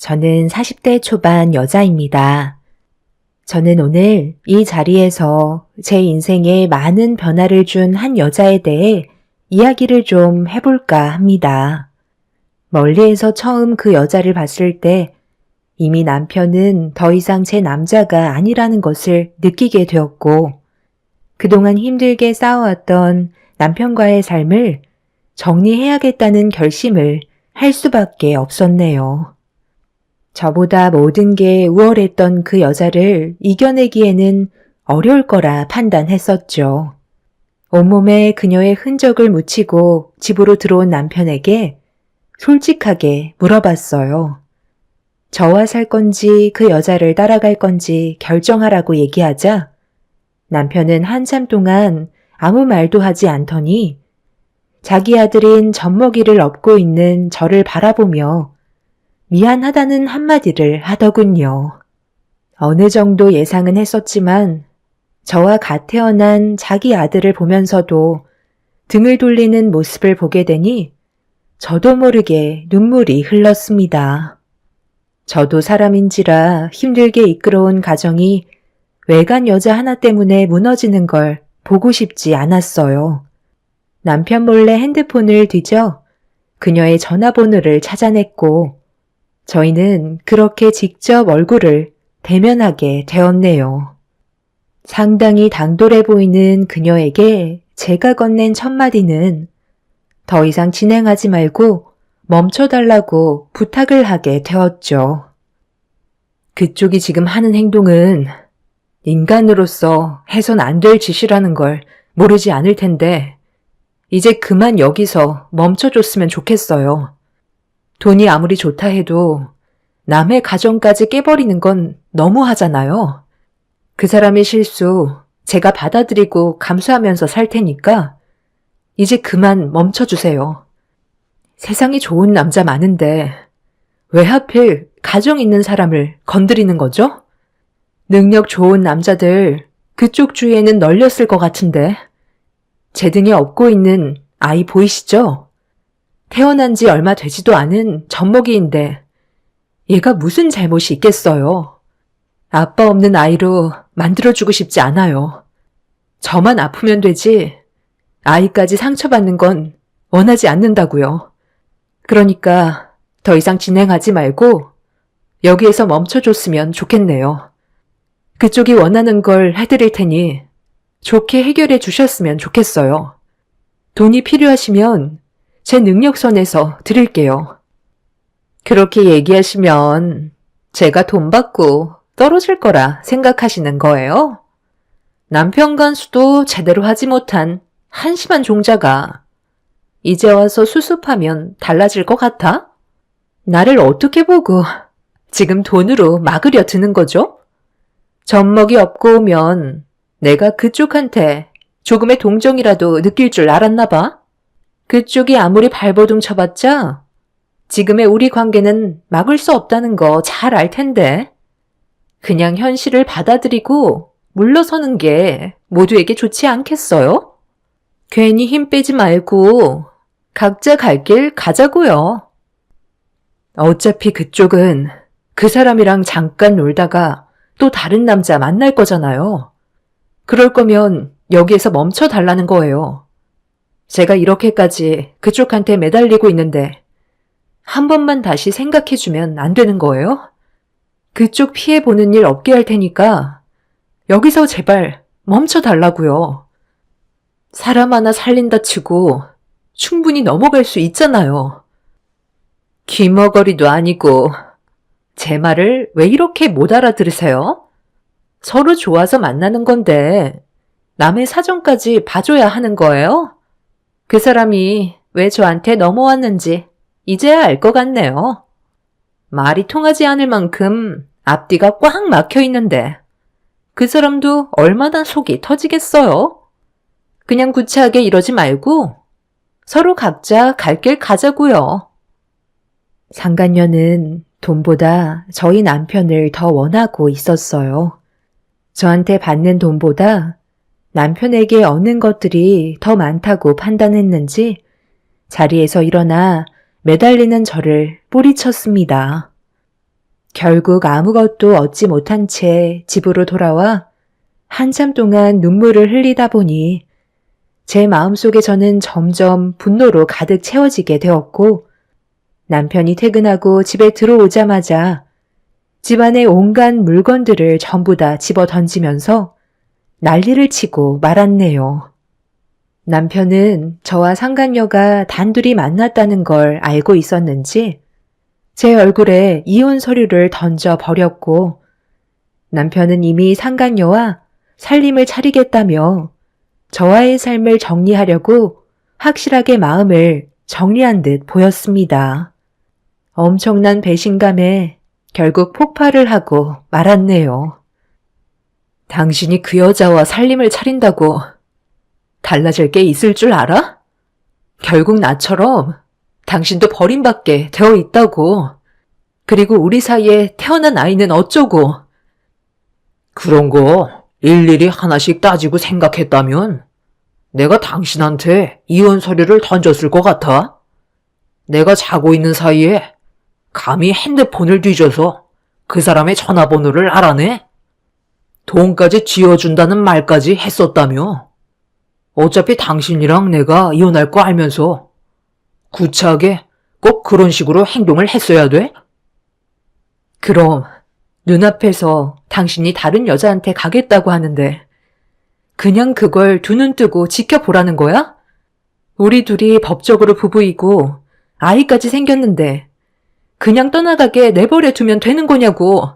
저는 40대 초반 여자입니다. 저는 오늘 이 자리에서 제 인생에 많은 변화를 준 한 여자에 대해 이야기를 좀 해볼까 합니다. 멀리에서 처음 그 여자를 봤을 때 이미 남편은 더 이상 제 남자가 아니라는 것을 느끼게 되었고, 그동안 힘들게 쌓아왔던 남편과의 삶을 정리해야겠다는 결심을 할 수밖에 없었네요. 저보다 모든 게 우월했던 그 여자를 이겨내기에는 어려울 거라 판단했었죠. 온몸에 그녀의 흔적을 묻히고 집으로 들어온 남편에게 솔직하게 물어봤어요. 저와 살 건지 그 여자를 따라갈 건지 결정하라고 얘기하자 남편은 한참 동안 아무 말도 하지 않더니 자기 아들인 젖먹이를 업고 있는 저를 바라보며 미안하다는 한마디를 하더군요. 어느 정도 예상은 했었지만 저와 갓 태어난 자기 아들을 보면서도 등을 돌리는 모습을 보게 되니 저도 모르게 눈물이 흘렀습니다. 저도 사람인지라 힘들게 이끌어온 가정이 외간 여자 하나 때문에 무너지는 걸 보고 싶지 않았어요. 남편 몰래 핸드폰을 뒤져 그녀의 전화번호를 찾아냈고 저희는 그렇게 직접 얼굴을 대면하게 되었네요. 상당히 당돌해 보이는 그녀에게 제가 건넨 첫마디는 더 이상 진행하지 말고 멈춰달라고 부탁을 하게 되었죠. 그쪽이 지금 하는 행동은 인간으로서 해선 안 될 짓이라는 걸 모르지 않을 텐데 이제 그만 여기서 멈춰줬으면 좋겠어요. 돈이 아무리 좋다 해도 남의 가정까지 깨버리는 건 너무하잖아요. 그 사람의 실수 제가 받아들이고 감수하면서 살 테니까 이제 그만 멈춰주세요. 세상에 좋은 남자 많은데 왜 하필 가정 있는 사람을 건드리는 거죠? 능력 좋은 남자들 그쪽 주위에는 널렸을 것 같은데 제 등에 업고 있는 아이 보이시죠? 태어난 지 얼마 되지도 않은 젖먹이인데 얘가 무슨 잘못이 있겠어요. 아빠 없는 아이로 만들어주고 싶지 않아요. 저만 아프면 되지 아이까지 상처받는 건 원하지 않는다고요. 그러니까 더 이상 진행하지 말고 여기에서 멈춰줬으면 좋겠네요. 그쪽이 원하는 걸 해드릴 테니 좋게 해결해 주셨으면 좋겠어요. 돈이 필요하시면 제 능력선에서 드릴게요. 그렇게 얘기하시면 제가 돈 받고 떨어질 거라 생각하시는 거예요? 남편 간수도 제대로 하지 못한 한심한 종자가 이제 와서 수습하면 달라질 것 같아? 나를 어떻게 보고 지금 돈으로 막으려 드는 거죠? 젖먹이 업고 오면 내가 그쪽한테 조금의 동정이라도 느낄 줄 알았나 봐. 그쪽이 아무리 발버둥 쳐봤자 지금의 우리 관계는 막을 수 없다는 거 잘 알 텐데. 그냥 현실을 받아들이고 물러서는 게 모두에게 좋지 않겠어요? 괜히 힘 빼지 말고 각자 갈 길 가자고요. 어차피 그쪽은 그 사람이랑 잠깐 놀다가 또 다른 남자 만날 거잖아요. 그럴 거면 여기에서 멈춰 달라는 거예요. 제가 이렇게까지 그쪽한테 매달리고 있는데 한 번만 다시 생각해주면 안 되는 거예요? 그쪽 피해 보는 일 없게 할 테니까 여기서 제발 멈춰 달라고요. 사람 하나 살린다 치고 충분히 넘어갈 수 있잖아요. 귀머거리도 아니고 제 말을 왜 이렇게 못 알아들으세요? 서로 좋아서 만나는 건데 남의 사정까지 봐줘야 하는 거예요? 그 사람이 왜 저한테 넘어왔는지 이제야 알 것 같네요. 말이 통하지 않을 만큼 앞뒤가 꽉 막혀 있는데 그 사람도 얼마나 속이 터지겠어요? 그냥 구차하게 이러지 말고 서로 각자 갈 길 가자고요. 상간녀는 돈보다 저희 남편을 더 원하고 있었어요. 저한테 받는 돈보다 남편에게 얻는 것들이 더 많다고 판단했는지 자리에서 일어나 매달리는 저를 뿌리쳤습니다. 결국 아무것도 얻지 못한 채 집으로 돌아와 한참 동안 눈물을 흘리다 보니 제 마음속에 저는 점점 분노로 가득 채워지게 되었고 남편이 퇴근하고 집에 들어오자마자 집안의 온갖 물건들을 전부 다 집어 던지면서 난리를 치고 말았네요. 남편은 저와 상간녀가 단둘이 만났다는 걸 알고 있었는지 제 얼굴에 이혼 서류를 던져 버렸고 남편은 이미 상간녀와 살림을 차리겠다며 저와의 삶을 정리하려고 확실하게 마음을 정리한 듯 보였습니다. 엄청난 배신감에 결국 폭발을 하고 말았네요. 당신이 그 여자와 살림을 차린다고 달라질 게 있을 줄 알아? 결국 나처럼 당신도 버림받게 되어 있다고. 그리고 우리 사이에 태어난 아이는 어쩌고. 그런 거 일일이 하나씩 따지고 생각했다면 내가 당신한테 이혼 서류를 던졌을 것 같아? 내가 자고 있는 사이에 감히 핸드폰을 뒤져서 그 사람의 전화번호를 알아내? 돈까지 쥐어준다는 말까지 했었다며? 어차피 당신이랑 내가 이혼할 거 알면서 구차하게 꼭 그런 식으로 행동을 했어야 돼? 그럼 눈앞에서 당신이 다른 여자한테 가겠다고 하는데 그냥 그걸 두 눈 뜨고 지켜보라는 거야? 우리 둘이 법적으로 부부이고 아이까지 생겼는데 그냥 떠나가게 내버려 두면 되는 거냐고.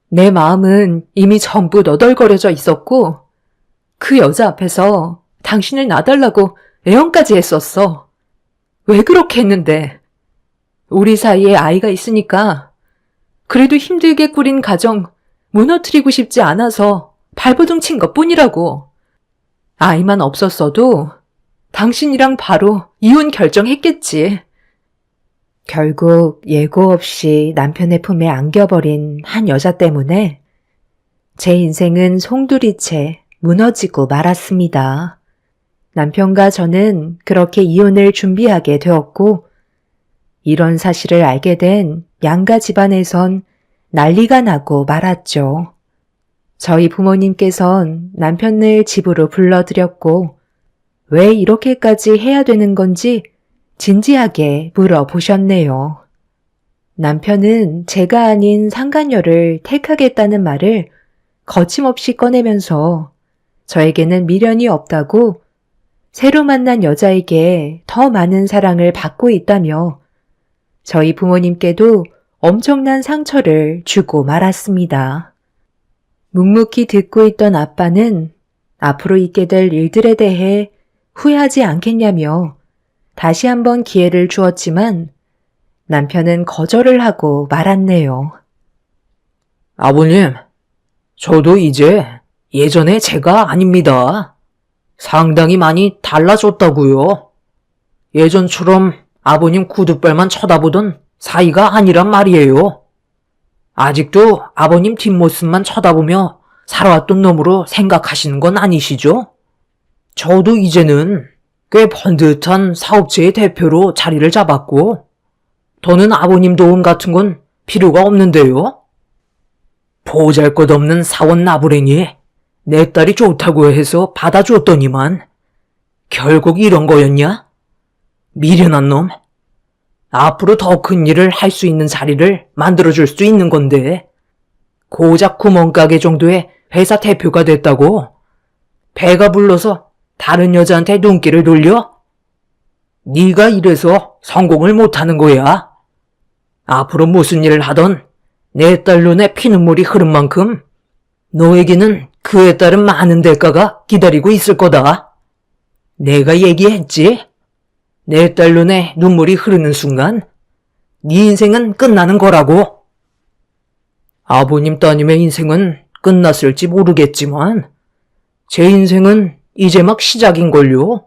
내 마음은 이미 전부 너덜거려져 있었고 그 여자 앞에서 당신을 놔달라고 애원까지 했었어. 왜 그렇게 했는데? 우리 사이에 아이가 있으니까 그래도 힘들게 꾸린 가정 무너뜨리고 싶지 않아서 발버둥 친 것뿐이라고. 아이만 없었어도 당신이랑 바로 이혼 결정했겠지. 결국 예고 없이 남편의 품에 안겨버린 한 여자 때문에 제 인생은 송두리째 무너지고 말았습니다. 남편과 저는 그렇게 이혼을 준비하게 되었고 이런 사실을 알게 된 양가 집안에선 난리가 나고 말았죠. 저희 부모님께선 남편을 집으로 불러들였고 왜 이렇게까지 해야 되는 건지 진지하게 물어보셨네요. 남편은 제가 아닌 상간녀를 택하겠다는 말을 거침없이 꺼내면서 저에게는 미련이 없다고 새로 만난 여자에게 더 많은 사랑을 받고 있다며 저희 부모님께도 엄청난 상처를 주고 말았습니다. 묵묵히 듣고 있던 아빠는 앞으로 있게 될 일들에 대해 후회하지 않겠냐며 다시 한번 기회를 주었지만 남편은 거절을 하고 말았네요. 아버님, 저도 이제 예전의 제가 아닙니다. 상당히 많이 달라졌다고요. 예전처럼 아버님 구두발만 쳐다보던 사이가 아니란 말이에요. 아직도 아버님 뒷모습만 쳐다보며 살아왔던 놈으로 생각하시는 건 아니시죠? 저도 이제는 꽤 번듯한 사업체의 대표로 자리를 잡았고 더는 아버님 도움 같은 건 필요가 없는데요. 보잘것없는 사원 나부랭이 내 딸이 좋다고 해서 받아줬더니만 결국 이런 거였냐? 미련한 놈. 앞으로 더 큰 일을 할 수 있는 자리를 만들어줄 수 있는 건데 고작 구멍가게 정도의 회사 대표가 됐다고 배가 불러서 다른 여자한테 눈길을 돌려? 네가 이래서 성공을 못하는 거야. 앞으로 무슨 일을 하던 내 딸 눈에 피눈물이 흐른 만큼 너에게는 그에 따른 많은 대가가 기다리고 있을 거다. 내가 얘기했지. 내 딸 눈에 눈물이 흐르는 순간 네 인생은 끝나는 거라고. 아버님 따님의 인생은 끝났을지 모르겠지만 제 인생은 이제 막 시작인걸요.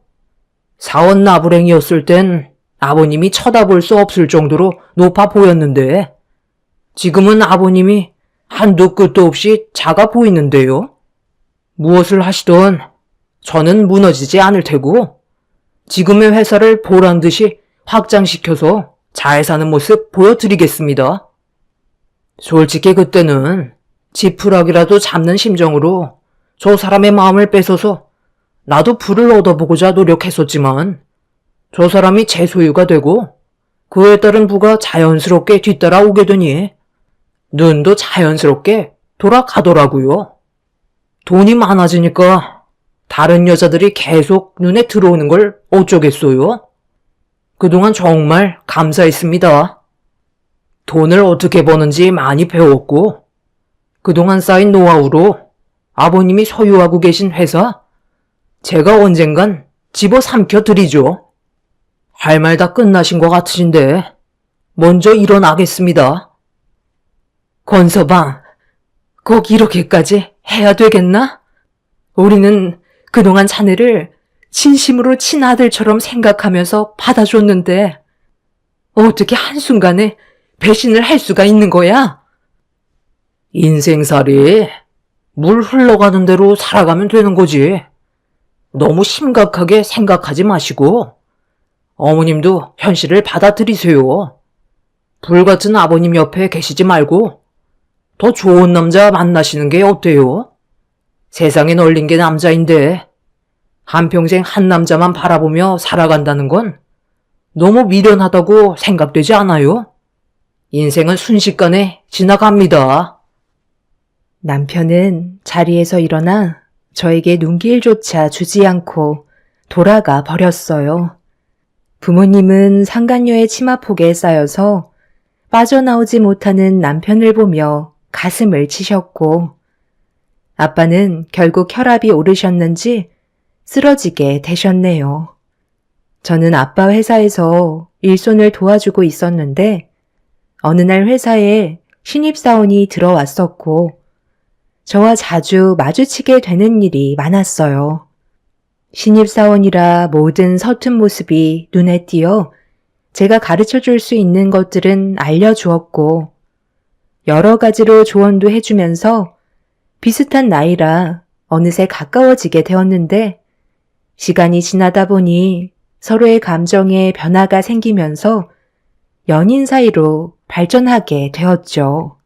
사원 나부랭이였을 땐 아버님이 쳐다볼 수 없을 정도로 높아 보였는데 지금은 아버님이 한도 끝도 없이 작아 보이는데요. 무엇을 하시던 저는 무너지지 않을 테고 지금의 회사를 보란듯이 확장시켜서 잘 사는 모습 보여드리겠습니다. 솔직히 그때는 지푸라기라도 잡는 심정으로 저 사람의 마음을 뺏어서 나도 부를 얻어보고자 노력했었지만 저 사람이 제 소유가 되고 그에 따른 부가 자연스럽게 뒤따라오게 되니 눈도 자연스럽게 돌아가더라고요. 돈이 많아지니까 다른 여자들이 계속 눈에 들어오는 걸 어쩌겠어요? 그동안 정말 감사했습니다. 돈을 어떻게 버는지 많이 배웠고 그동안 쌓인 노하우로 아버님이 소유하고 계신 회사 제가 언젠간 집어삼켜 드리죠. 할 말 다 끝나신 것 같으신데 먼저 일어나겠습니다. 권서방, 꼭 이렇게까지 해야 되겠나? 우리는 그동안 자네를 진심으로 친아들처럼 생각하면서 받아줬는데 어떻게 한순간에 배신을 할 수가 있는 거야? 인생살이 물 흘러가는 대로 살아가면 되는 거지. 너무 심각하게 생각하지 마시고 어머님도 현실을 받아들이세요. 불같은 아버님 옆에 계시지 말고 더 좋은 남자 만나시는 게 어때요? 세상에 널린 게 남자인데 한평생 한 남자만 바라보며 살아간다는 건 너무 미련하다고 생각되지 않아요? 인생은 순식간에 지나갑니다. 남편은 자리에서 일어나 저에게 눈길조차 주지 않고 돌아가 버렸어요. 부모님은 상간녀의 치마폭에 쌓여서 빠져나오지 못하는 남편을 보며 가슴을 치셨고, 아빠는 결국 혈압이 오르셨는지 쓰러지게 되셨네요. 저는 아빠 회사에서 일손을 도와주고 있었는데 어느 날 회사에 신입사원이 들어왔었고 저와 자주 마주치게 되는 일이 많았어요. 신입사원이라 모든 서툰 모습이 눈에 띄어 제가 가르쳐 줄 수 있는 것들은 알려주었고 여러 가지로 조언도 해주면서 비슷한 나이라 어느새 가까워지게 되었는데 시간이 지나다 보니 서로의 감정에 변화가 생기면서 연인 사이로 발전하게 되었죠.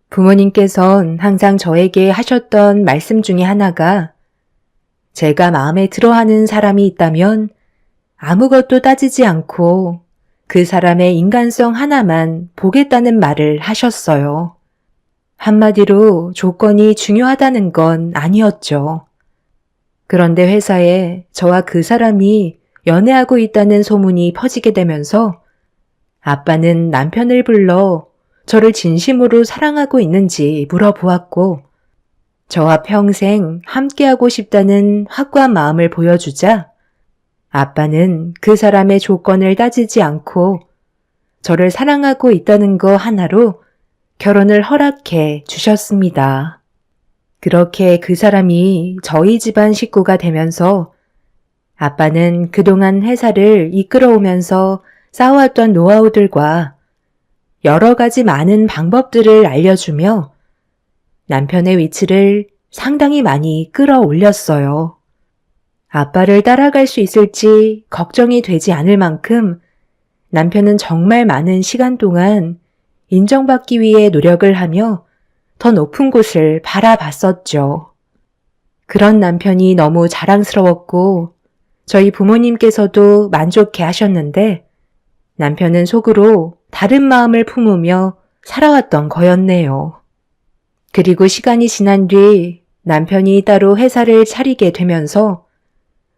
부모님께선 항상 저에게 하셨던 말씀 중에 하나가 제가 마음에 들어하는 사람이 있다면 아무것도 따지지 않고 그 사람의 인간성 하나만 보겠다는 말을 하셨어요. 한마디로 조건이 중요하다는 건 아니었죠. 그런데 회사에 저와 그 사람이 연애하고 있다는 소문이 퍼지게 되면서 아빠는 남편을 불러 저를 진심으로 사랑하고 있는지 물어보았고 저와 평생 함께하고 싶다는 확고한 마음을 보여주자 아빠는 그 사람의 조건을 따지지 않고 저를 사랑하고 있다는 거 하나로 결혼을 허락해 주셨습니다. 그렇게 그 사람이 저희 집안 식구가 되면서 아빠는 그동안 회사를 이끌어오면서 쌓아왔던 노하우들과 여러 가지 많은 방법들을 알려주며 남편의 위치를 상당히 많이 끌어올렸어요. 아빠를 따라갈 수 있을지 걱정이 되지 않을 만큼 남편은 정말 많은 시간 동안 인정받기 위해 노력을 하며 더 높은 곳을 바라봤었죠. 그런 남편이 너무 자랑스러웠고 저희 부모님께서도 만족해 하셨는데 남편은 속으로 다른 마음을 품으며 살아왔던 거였네요. 그리고 시간이 지난 뒤 남편이 따로 회사를 차리게 되면서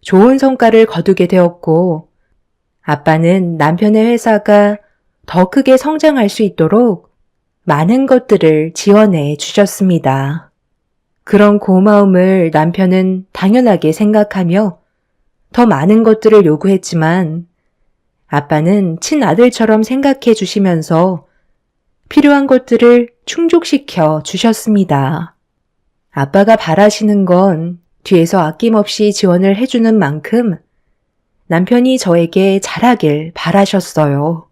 좋은 성과를 거두게 되었고 아빠는 남편의 회사가 더 크게 성장할 수 있도록 많은 것들을 지원해 주셨습니다. 그런 고마움을 남편은 당연하게 생각하며 더 많은 것들을 요구했지만 아빠는 친아들처럼 생각해 주시면서 필요한 것들을 충족시켜 주셨습니다. 아빠가 바라시는 건 뒤에서 아낌없이 지원을 해주는 만큼 남편이 저에게 잘하길 바라셨어요.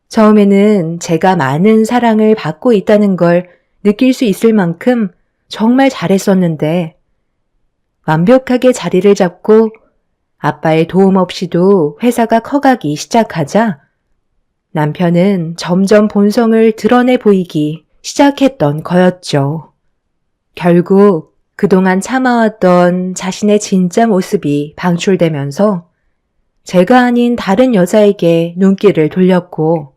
처음에는 제가 많은 사랑을 받고 있다는 걸 느낄 수 있을 만큼 정말 잘했었는데 완벽하게 자리를 잡고 아빠의 도움 없이도 회사가 커가기 시작하자 남편은 점점 본성을 드러내 보이기 시작했던 거였죠. 결국 그동안 참아왔던 자신의 진짜 모습이 방출되면서 제가 아닌 다른 여자에게 눈길을 돌렸고,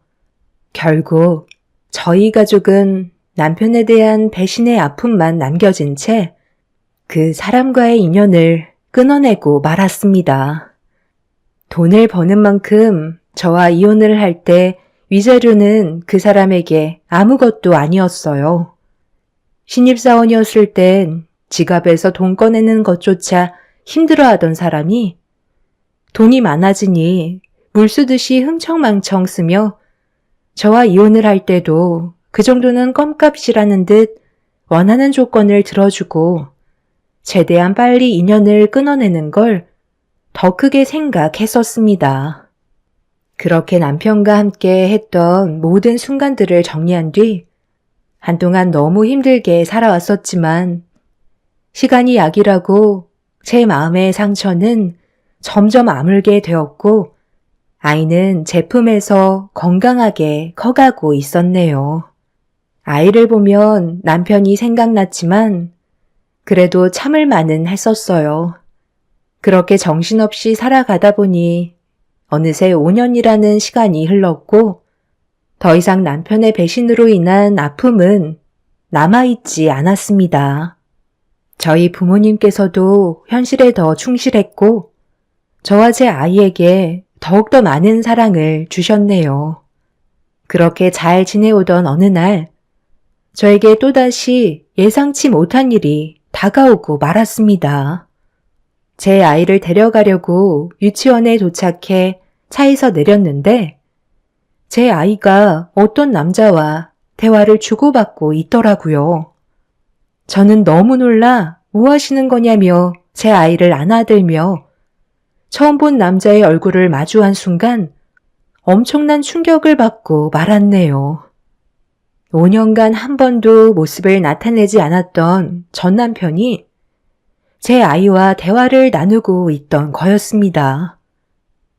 결국 저희 가족은 남편에 대한 배신의 아픔만 남겨진 채 그 사람과의 인연을 끊어내고 말았습니다. 돈을 버는 만큼 저와 이혼을 할 때 위자료는 그 사람에게 아무것도 아니었어요. 신입사원이었을 땐 지갑에서 돈 꺼내는 것조차 힘들어하던 사람이 돈이 많아지니 물 쓰듯이 흥청망청 쓰며 저와 이혼을 할 때도 그 정도는 껌값이라는 듯 원하는 조건을 들어주고 최대한 빨리 인연을 끊어내는 걸 더 크게 생각했었습니다. 그렇게 남편과 함께 했던 모든 순간들을 정리한 뒤 한동안 너무 힘들게 살아왔었지만 시간이 약이라고 제 마음의 상처는 점점 아물게 되었고 아이는 제 품에서 건강하게 커가고 있었네요. 아이를 보면 남편이 생각났지만 그래도 참을 만은 했었어요. 그렇게 정신없이 살아가다 보니 어느새 5년이라는 시간이 흘렀고 더 이상 남편의 배신으로 인한 아픔은 남아있지 않았습니다. 저희 부모님께서도 현실에 더 충실했고 저와 제 아이에게 더욱더 많은 사랑을 주셨네요. 그렇게 잘 지내오던 어느 날 저에게 또다시 예상치 못한 일이 다가오고 말았습니다. 제 아이를 데려가려고 유치원에 도착해 차에서 내렸는데 제 아이가 어떤 남자와 대화를 주고받고 있더라고요. 저는 너무 놀라 뭐 하시는 거냐며 제 아이를 안아들며 처음 본 남자의 얼굴을 마주한 순간 엄청난 충격을 받고 말았네요. 5년간 한 번도 모습을 나타내지 않았던 전 남편이 제 아이와 대화를 나누고 있던 거였습니다.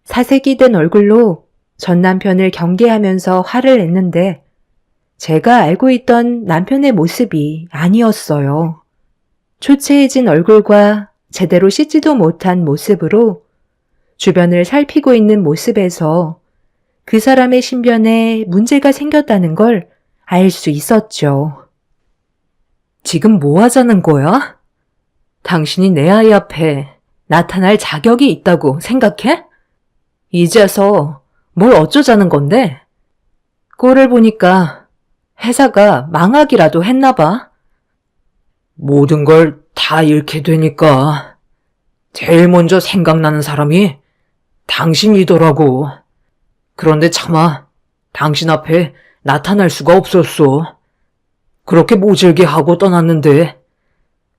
사색이 된 얼굴로 전 남편을 경계하면서 화를 냈는데 제가 알고 있던 남편의 모습이 아니었어요. 초췌해진 얼굴과 제대로 씻지도 못한 모습으로 주변을 살피고 있는 모습에서 그 사람의 신변에 문제가 생겼다는 걸 알 수 있었죠. 지금 뭐 하자는 거야? 당신이 내 아이 앞에 나타날 자격이 있다고 생각해? 이제서 뭘 어쩌자는 건데? 꼴을 보니까 회사가 망하기라도 했나 봐. 모든 걸 다 잃게 되니까 제일 먼저 생각나는 사람이 당신이더라고. 그런데 차마 당신 앞에 나타날 수가 없었어. 그렇게 모질게 하고 떠났는데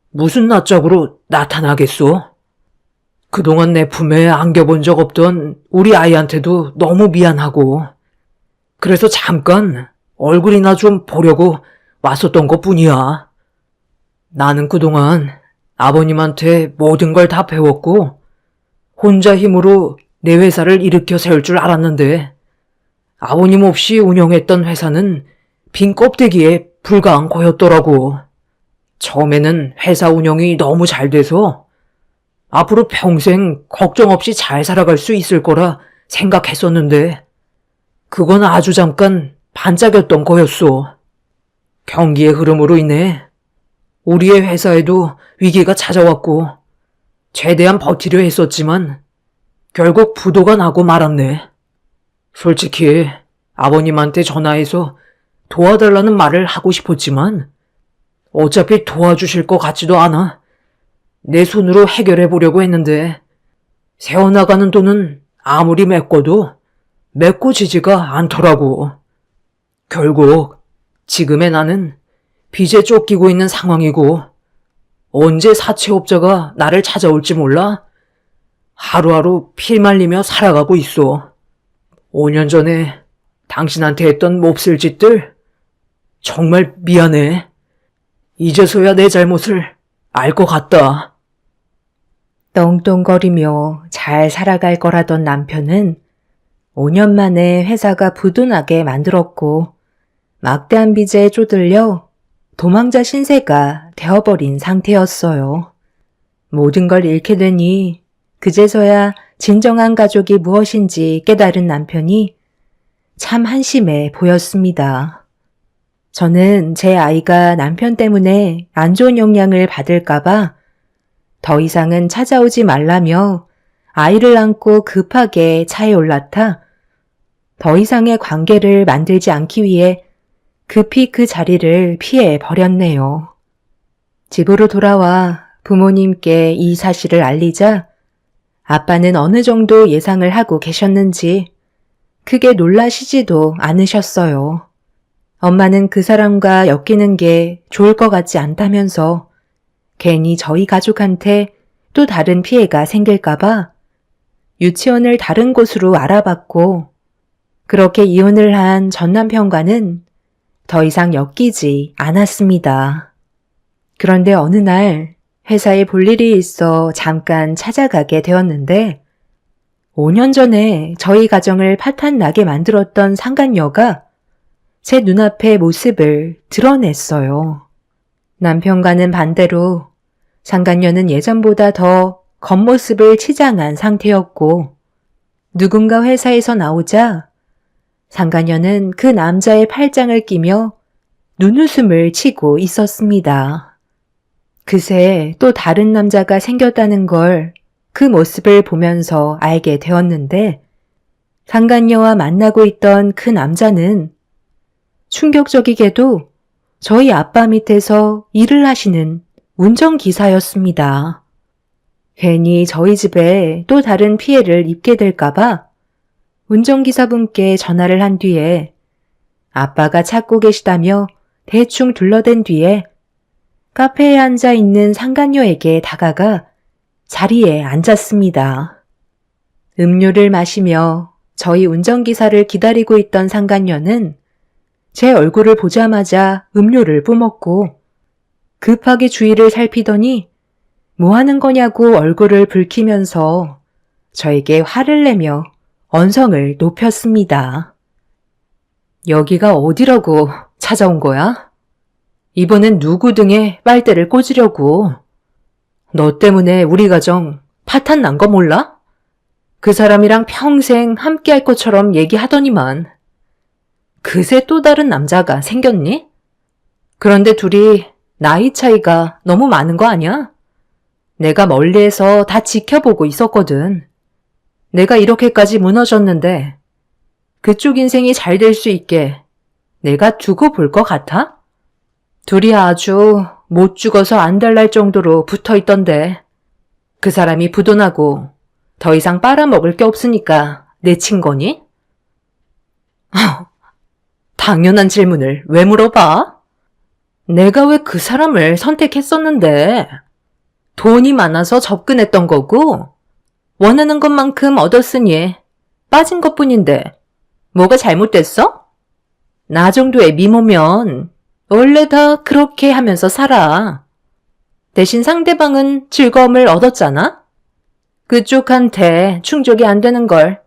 무슨 낯짝으로 나타나겠소? 그동안 내 품에 안겨본 적 없던 우리 아이한테도 너무 미안하고 그래서 잠깐 얼굴이나 좀 보려고 왔었던 것뿐이야. 나는 그동안 아버님한테 모든 걸 다 배웠고 혼자 힘으로 내 회사를 일으켜 세울 줄 알았는데 아버님 없이 운영했던 회사는 빈 껍데기에 불과한 거였더라고. 처음에는 회사 운영이 너무 잘 돼서 앞으로 평생 걱정 없이 잘 살아갈 수 있을 거라 생각했었는데 그건 아주 잠깐 반짝였던 거였소. 경기의 흐름으로 인해 우리의 회사에도 위기가 찾아왔고 최대한 버티려 했었지만 결국 부도가 나고 말았네. 솔직히 아버님한테 전화해서 도와달라는 말을 하고 싶었지만 어차피 도와주실 것 같지도 않아. 내 손으로 해결해 보려고 했는데 새어나가는 돈은 아무리 메꿔도 메꿔지지가 않더라고. 결국 지금의 나는 빚에 쫓기고 있는 상황이고 언제 사채업자가 나를 찾아올지 몰라 하루하루 피 말리며 살아가고 있어. 5년 전에 당신한테 했던 몹쓸 짓들 정말 미안해. 이제서야 내 잘못을 알 것 같다. 떵떵거리며 잘 살아갈 거라던 남편은 5년 만에 회사가 부도나게 만들었고 막대한 빚에 쪼들려 도망자 신세가 되어버린 상태였어요. 모든 걸 잃게 되니 그제서야 진정한 가족이 무엇인지 깨달은 남편이 참 한심해 보였습니다. 저는 제 아이가 남편 때문에 안 좋은 영향을 받을까봐 더 이상은 찾아오지 말라며 아이를 안고 급하게 차에 올라타 더 이상의 관계를 만들지 않기 위해 급히 그 자리를 피해 버렸네요. 집으로 돌아와 부모님께 이 사실을 알리자 아빠는 어느 정도 예상을 하고 계셨는지 크게 놀라시지도 않으셨어요. 엄마는 그 사람과 엮이는 게 좋을 것 같지 않다면서 괜히 저희 가족한테 또 다른 피해가 생길까봐 유치원을 다른 곳으로 알아봤고 그렇게 이혼을 한 전 남편과는 더 이상 엮이지 않았습니다. 그런데 어느 날 회사에 볼 일이 있어 잠깐 찾아가게 되었는데 5년 전에 저희 가정을 파탄나게 만들었던 상간녀가 제 눈앞의 모습을 드러냈어요. 남편과는 반대로 상간녀는 예전보다 더 겉모습을 치장한 상태였고 누군가 회사에서 나오자 상간녀는 그 남자의 팔짱을 끼며 눈웃음을 치고 있었습니다. 그새 또 다른 남자가 생겼다는 걸 그 모습을 보면서 알게 되었는데 상간녀와 만나고 있던 그 남자는 충격적이게도 저희 아빠 밑에서 일을 하시는 운전기사였습니다. 괜히 저희 집에 또 다른 피해를 입게 될까봐 운전기사분께 전화를 한 뒤에 아빠가 찾고 계시다며 대충 둘러댄 뒤에 카페에 앉아 있는 상간녀에게 다가가 자리에 앉았습니다. 음료를 마시며 저희 운전기사를 기다리고 있던 상간녀는 제 얼굴을 보자마자 음료를 뿜었고 급하게 주위를 살피더니 뭐 하는 거냐고 얼굴을 붉히면서 저에게 화를 내며 언성을 높였습니다. 여기가 어디라고 찾아온 거야? 이번엔 누구 등에 빨대를 꽂으려고. 너 때문에 우리 가정 파탄 난 거 몰라? 그 사람이랑 평생 함께 할 것처럼 얘기하더니만. 그새 또 다른 남자가 생겼니? 그런데 둘이 나이 차이가 너무 많은 거 아니야? 내가 멀리에서 다 지켜보고 있었거든. 내가 이렇게까지 무너졌는데 그쪽 인생이 잘 될 수 있게 내가 두고 볼 것 같아? 둘이 아주 못 죽어서 안달날 정도로 붙어 있던데 그 사람이 부도나고 더 이상 빨아먹을 게 없으니까 내친 거니? 당연한 질문을 왜 물어봐? 내가 왜 그 사람을 선택했었는데 돈이 많아서 접근했던 거고 원하는 것만큼 얻었으니 빠진 것뿐인데 뭐가 잘못됐어? 나 정도의 미모면 원래 다 그렇게 하면서 살아. 대신 상대방은 즐거움을 얻었잖아? 그쪽한테 충족이 안 되는 걸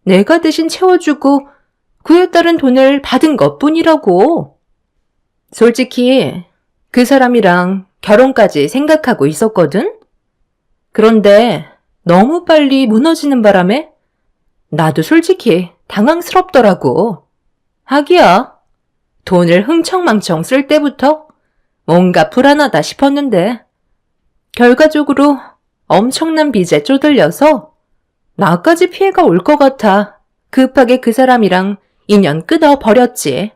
내가 대신 채워주고 그에 따른 돈을 받은 것뿐이라고. 솔직히 그 사람이랑 결혼까지 생각하고 있었거든? 그런데 너무 빨리 무너지는 바람에 나도 솔직히 당황스럽더라고. 하기야 돈을 흥청망청 쓸 때부터 뭔가 불안하다 싶었는데 결과적으로 엄청난 빚에 쪼들려서 나까지 피해가 올 것 같아 급하게 그 사람이랑 인연 끊어버렸지.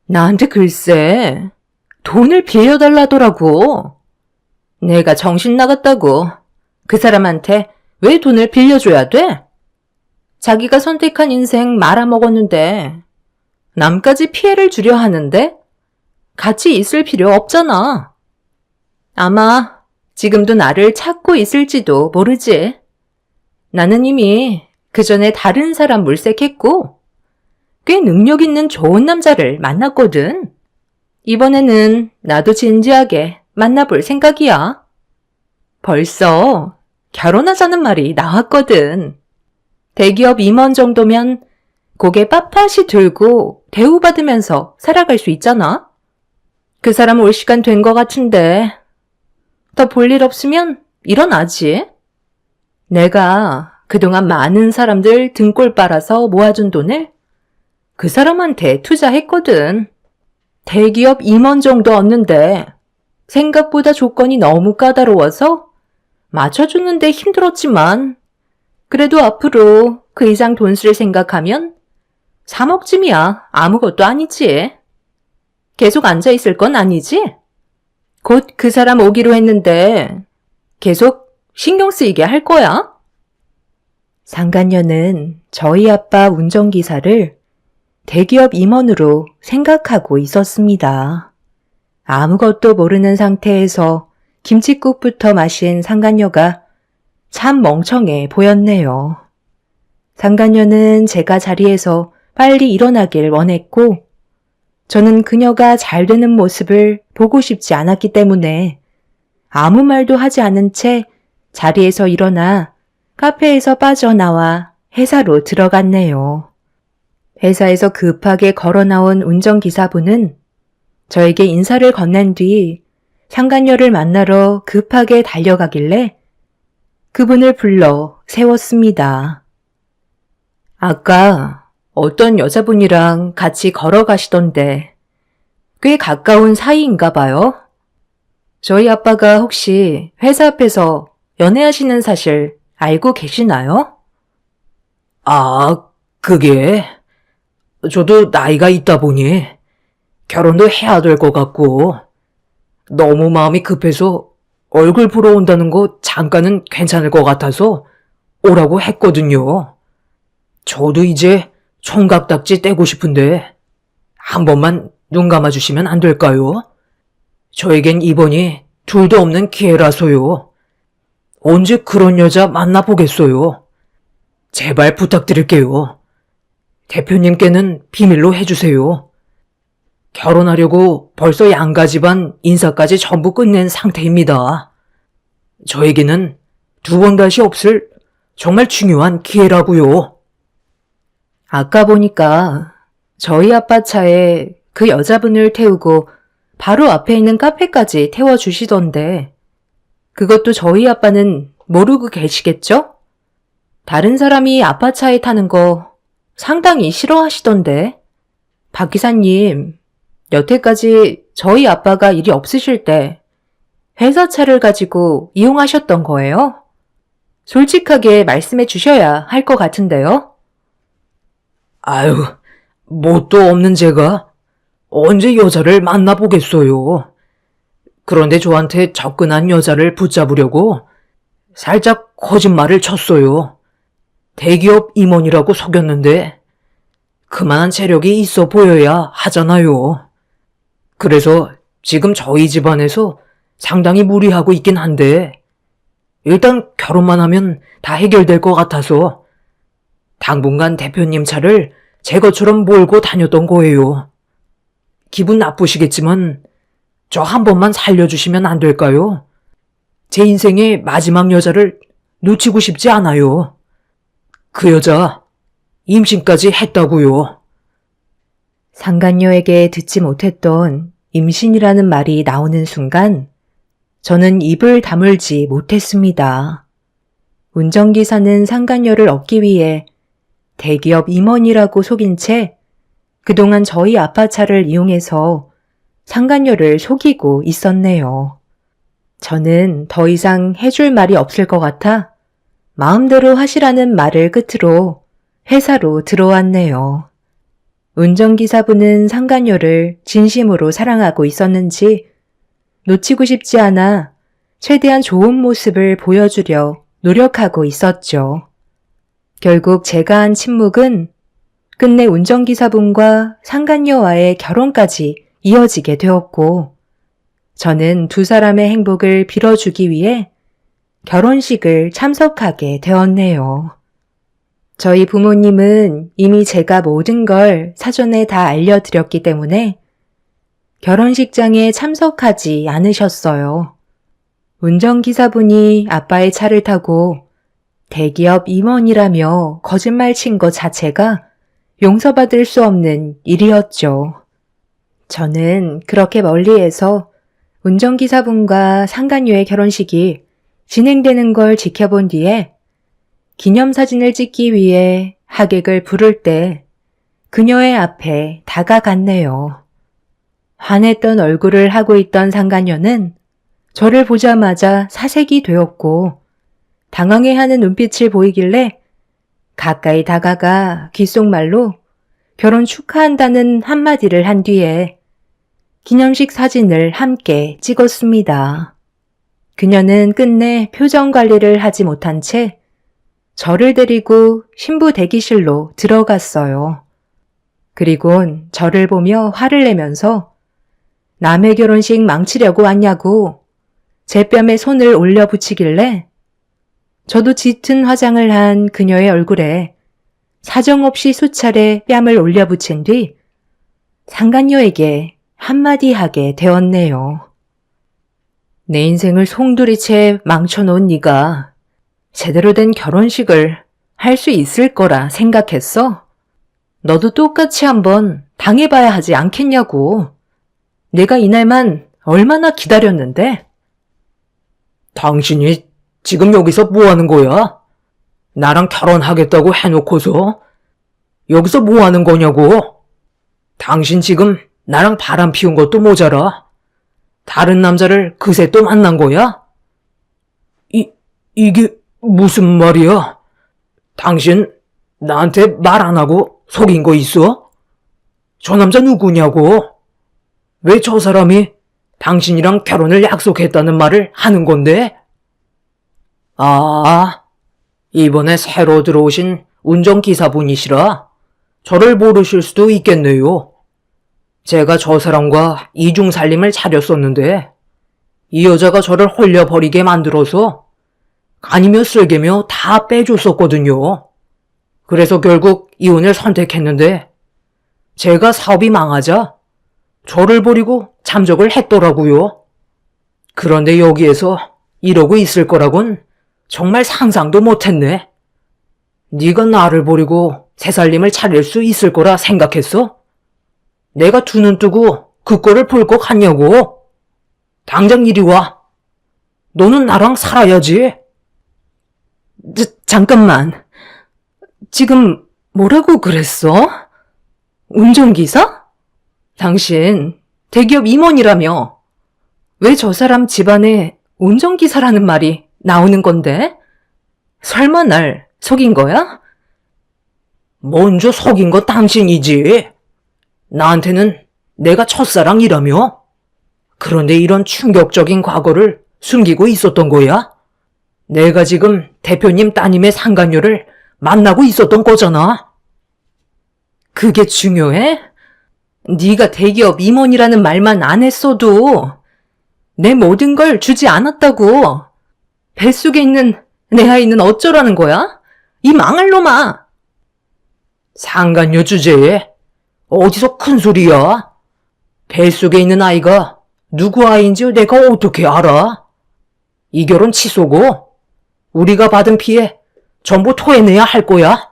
나한테 글쎄 돈을 빌려달라더라고. 내가 정신 나갔다고 그 사람한테 왜 돈을 빌려줘야 돼? 자기가 선택한 인생 말아먹었는데 남까지 피해를 주려 하는데 같이 있을 필요 없잖아. 아마 지금도 나를 찾고 있을지도 모르지. 나는 이미 그 전에 다른 사람 물색했고 꽤 능력 있는 좋은 남자를 만났거든. 이번에는 나도 진지하게 만나볼 생각이야. 벌써 결혼하자는 말이 나왔거든. 대기업 임원 정도면 고개 빳빳이 들고 대우받으면서 살아갈 수 있잖아. 그 사람 올 시간 된 것 같은데 더 볼 일 없으면 일어나지. 내가 그동안 많은 사람들 등골 빨아서 모아준 돈을 그 사람한테 투자했거든. 대기업 임원 정도 얻는데 생각보다 조건이 너무 까다로워서 맞춰주는데 힘들었지만 그래도 앞으로 그 이상 돈 쓸 생각하면 3억쯤이야 아무것도 아니지. 계속 앉아있을 건 아니지? 곧 그 사람 오기로 했는데 계속 신경 쓰이게 할 거야? 상간녀는 저희 아빠 운전기사를 대기업 임원으로 생각하고 있었습니다. 아무것도 모르는 상태에서 김칫국부터 마신 상간녀가 참 멍청해 보였네요. 상간녀는 제가 자리에서 빨리 일어나길 원했고 저는 그녀가 잘 되는 모습을 보고 싶지 않았기 때문에 아무 말도 하지 않은 채 자리에서 일어나 카페에서 빠져나와 회사로 들어갔네요. 회사에서 급하게 걸어 나온 운전기사분은 저에게 인사를 건넨 뒤 상간녀를 만나러 급하게 달려가길래 그분을 불러 세웠습니다. 아까 어떤 여자분이랑 같이 걸어가시던데 꽤 가까운 사이인가 봐요. 저희 아빠가 혹시 회사 앞에서 연애하시는 사실 알고 계시나요? 아, 그게 저도 나이가 있다 보니 결혼도 해야 될 것 같고 너무 마음이 급해서 얼굴 보러 온다는 거 잠깐은 괜찮을 것 같아서 오라고 했거든요. 저도 이제 총각딱지 떼고 싶은데 한 번만 눈 감아주시면 안 될까요? 저에겐 이번이 둘도 없는 기회라서요. 언제 그런 여자 만나보겠어요. 제발 부탁드릴게요. 대표님께는 비밀로 해주세요. 결혼하려고 벌써 양가 집안 인사까지 전부 끝낸 상태입니다. 저에게는 두 번 다시 없을 정말 중요한 기회라고요. 아까 보니까 저희 아빠 차에 그 여자분을 태우고 바로 앞에 있는 카페까지 태워주시던데 그것도 저희 아빠는 모르고 계시겠죠? 다른 사람이 아빠 차에 타는 거 상당히 싫어하시던데. 박 기사님, 여태까지 저희 아빠가 일이 없으실 때 회사 차를 가지고 이용하셨던 거예요? 솔직하게 말씀해 주셔야 할 것 같은데요. 아유, 뭣도 없는 제가 언제 여자를 만나보겠어요. 그런데 저한테 접근한 여자를 붙잡으려고 살짝 거짓말을 쳤어요. 대기업 임원이라고 속였는데 그만한 체력이 있어 보여야 하잖아요. 그래서 지금 저희 집안에서 상당히 무리하고 있긴 한데 일단 결혼만 하면 다 해결될 것 같아서 당분간 대표님 차를 제 것처럼 몰고 다녔던 거예요. 기분 나쁘시겠지만 저 한 번만 살려주시면 안 될까요? 제 인생의 마지막 여자를 놓치고 싶지 않아요. 그 여자 임신까지 했다고요. 상간녀에게 듣지 못했던 임신이라는 말이 나오는 순간 저는 입을 다물지 못했습니다. 운전기사는 상간녀를 얻기 위해 대기업 임원이라고 속인 채 그동안 저희 아빠 차를 이용해서 상간녀를 속이고 있었네요. 저는 더 이상 해줄 말이 없을 것 같아 마음대로 하시라는 말을 끝으로 회사로 들어왔네요. 운전기사분은 상간녀를 진심으로 사랑하고 있었는지 놓치고 싶지 않아 최대한 좋은 모습을 보여주려 노력하고 있었죠. 결국 제가 한 침묵은 끝내 운전기사분과 상간녀와의 결혼까지 이어지게 되었고 저는 두 사람의 행복을 빌어주기 위해 결혼식을 참석하게 되었네요. 저희 부모님은 이미 제가 모든 걸 사전에 다 알려드렸기 때문에 결혼식장에 참석하지 않으셨어요. 운전기사분이 아빠의 차를 타고 대기업 임원이라며 거짓말 친 것 자체가 용서받을 수 없는 일이었죠. 저는 그렇게 멀리에서 운전기사분과 상간녀의 결혼식이 진행되는 걸 지켜본 뒤에 기념사진을 찍기 위해 하객을 부를 때 그녀의 앞에 다가갔네요. 환했던 얼굴을 하고 있던 상간녀는 저를 보자마자 사색이 되었고 당황해하는 눈빛을 보이길래 가까이 다가가 귓속말로 결혼 축하한다는 한마디를 한 뒤에 기념식 사진을 함께 찍었습니다. 그녀는 끝내 표정 관리를 하지 못한 채 저를 데리고 신부 대기실로 들어갔어요. 그리곤 저를 보며 화를 내면서 남의 결혼식 망치려고 왔냐고 제 뺨에 손을 올려 붙이길래 저도 짙은 화장을 한 그녀의 얼굴에 사정없이 수차례 뺨을 올려 붙인 뒤 상간녀에게 한마디 하게 되었네요. 내 인생을 송두리째 망쳐놓은 네가 제대로 된 결혼식을 할 수 있을 거라 생각했어? 너도 똑같이 한번 당해봐야 하지 않겠냐고. 내가 이날만 얼마나 기다렸는데. 당신이 지금 여기서 뭐 하는 거야? 나랑 결혼하겠다고 해놓고서 여기서 뭐 하는 거냐고? 당신 지금 나랑 바람 피운 것도 모자라. 다른 남자를 그새 또 만난 거야? 이게 무슨 말이야? 당신 나한테 말 안 하고 속인 거 있어? 저 남자 누구냐고? 왜 저 사람이 당신이랑 결혼을 약속했다는 말을 하는 건데? 아, 이번에 새로 들어오신 운전기사분이시라 저를 모르실 수도 있겠네요. 제가 저 사람과 이중살림을 차렸었는데 이 여자가 저를 홀려버리게 만들어서 간이며 쓸개며 다 빼줬었거든요. 그래서 결국 이혼을 선택했는데 제가 사업이 망하자 저를 버리고 잠적을 했더라고요. 그런데 여기에서 이러고 있을 거라곤 정말 상상도 못했네. 네가 나를 버리고 새 살림을 차릴 수 있을 거라 생각했어? 내가 두 눈 뜨고 그 꼴을 볼 것 같냐고. 당장 이리 와. 너는 나랑 살아야지. 잠깐만. 지금 뭐라고 그랬어? 운전기사? 당신 대기업 임원이라며. 왜 저 사람 집안에 운전기사라는 말이 나오는 건데? 설마 날 속인 거야? 먼저 속인 거 당신이지. 나한테는 내가 첫사랑이라며. 그런데 이런 충격적인 과거를 숨기고 있었던 거야? 내가 지금 대표님 따님의 상간녀를 만나고 있었던 거잖아. 그게 중요해? 네가 대기업 임원이라는 말만 안 했어도 내 모든 걸 주지 않았다고. 뱃속에 있는 내 아이는 어쩌라는 거야? 이 망할 놈아. 상간녀 주제에 어디서 큰 소리야? 뱃속에 있는 아이가 누구 아이인지 내가 어떻게 알아? 이 결혼 취소고 우리가 받은 피해 전부 토해내야 할 거야.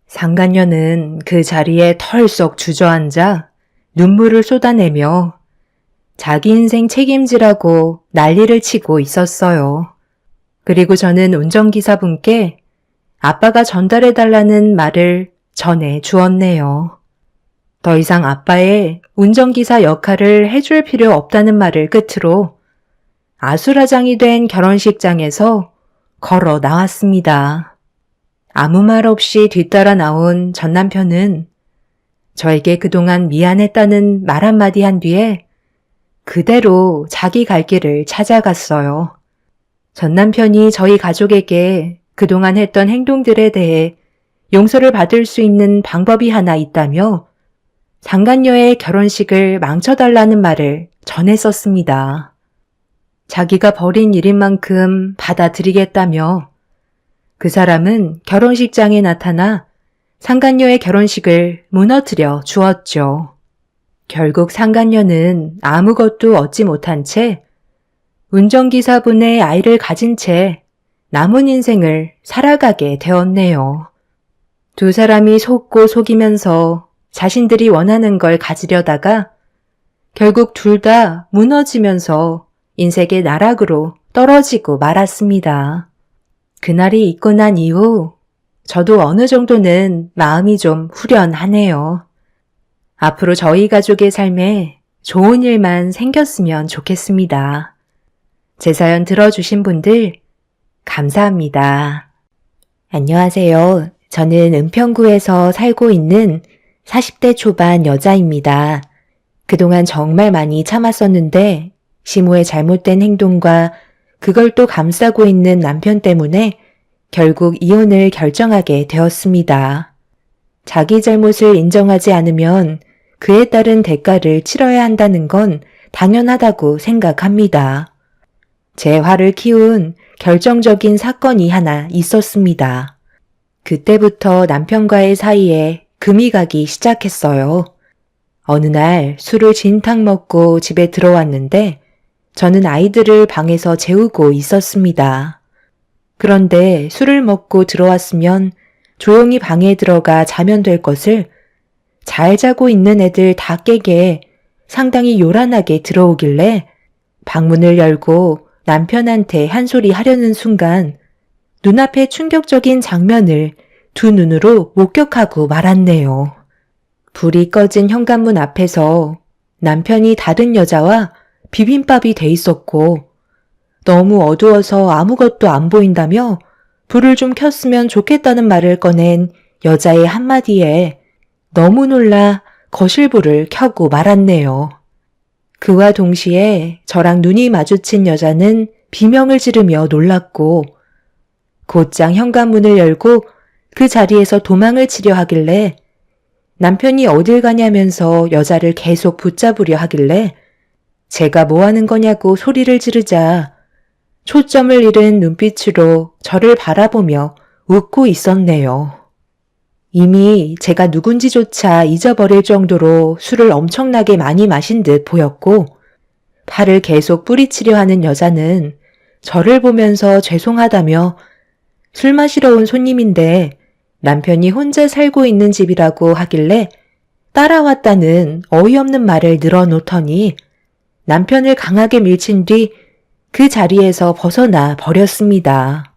상간녀는 그 자리에 털썩 주저앉아 눈물을 쏟아내며 자기 인생 책임지라고 난리를 치고 있었어요. 그리고 저는 운전기사분께 아빠가 전달해달라는 말을 전해 주었네요. 더 이상 아빠의 운전기사 역할을 해줄 필요 없다는 말을 끝으로 아수라장이 된 결혼식장에서 걸어 나왔습니다. 아무 말 없이 뒤따라 나온 전 남편은 저에게 그동안 미안했다는 말 한마디 한 뒤에 그대로 자기 갈 길을 찾아갔어요. 전 남편이 저희 가족에게 그동안 했던 행동들에 대해 용서를 받을 수 있는 방법이 하나 있다며 상간녀의 결혼식을 망쳐달라는 말을 전했었습니다. 자기가 벌인 일인 만큼 받아들이겠다며 그 사람은 결혼식장에 나타나 상간녀의 결혼식을 무너뜨려 주었죠. 결국 상간녀는 아무것도 얻지 못한 채 운전기사분의 아이를 가진 채 남은 인생을 살아가게 되었네요. 두 사람이 속고 속이면서 자신들이 원하는 걸 가지려다가 결국 둘 다 무너지면서 인생의 나락으로 떨어지고 말았습니다. 그날이 있고 난 이후 저도 어느 정도는 마음이 좀 후련하네요. 앞으로 저희 가족의 삶에 좋은 일만 생겼으면 좋겠습니다. 제 사연 들어주신 분들 감사합니다. 안녕하세요. 저는 은평구에서 살고 있는 40대 초반 여자입니다. 그동안 정말 많이 참았었는데 시모의 잘못된 행동과 그걸 또 감싸고 있는 남편 때문에 결국 이혼을 결정하게 되었습니다. 자기 잘못을 인정하지 않으면 그에 따른 대가를 치러야 한다는 건 당연하다고 생각합니다. 제 화를 키운 결정적인 사건이 하나 있었습니다. 그때부터 남편과의 사이에 금이 가기 시작했어요. 어느 날 술을 진탕 먹고 집에 들어왔는데 저는 아이들을 방에서 재우고 있었습니다. 그런데 술을 먹고 들어왔으면 조용히 방에 들어가 자면 될 것을 잘 자고 있는 애들 다 깨게 상당히 요란하게 들어오길래 방문을 열고 남편한테 한 소리 하려는 순간 눈앞에 충격적인 장면을 두 눈으로 목격하고 말았네요. 불이 꺼진 현관문 앞에서 남편이 다른 여자와 비빔밥이 돼 있었고 너무 어두워서 아무것도 안 보인다며 불을 좀 켰으면 좋겠다는 말을 꺼낸 여자의 한마디에 너무 놀라 거실불을 켜고 말았네요. 그와 동시에 저랑 눈이 마주친 여자는 비명을 지르며 놀랐고 곧장 현관문을 열고 그 자리에서 도망을 치려 하길래 남편이 어딜 가냐면서 여자를 계속 붙잡으려 하길래 제가 뭐 하는 거냐고 소리를 지르자 초점을 잃은 눈빛으로 저를 바라보며 웃고 있었네요. 이미 제가 누군지조차 잊어버릴 정도로 술을 엄청나게 많이 마신 듯 보였고 팔을 계속 뿌리치려 하는 여자는 저를 보면서 죄송하다며 술 마시러 온 손님인데 남편이 혼자 살고 있는 집이라고 하길래 따라왔다는 어이없는 말을 늘어놓더니 남편을 강하게 밀친 뒤 그 자리에서 벗어나 버렸습니다.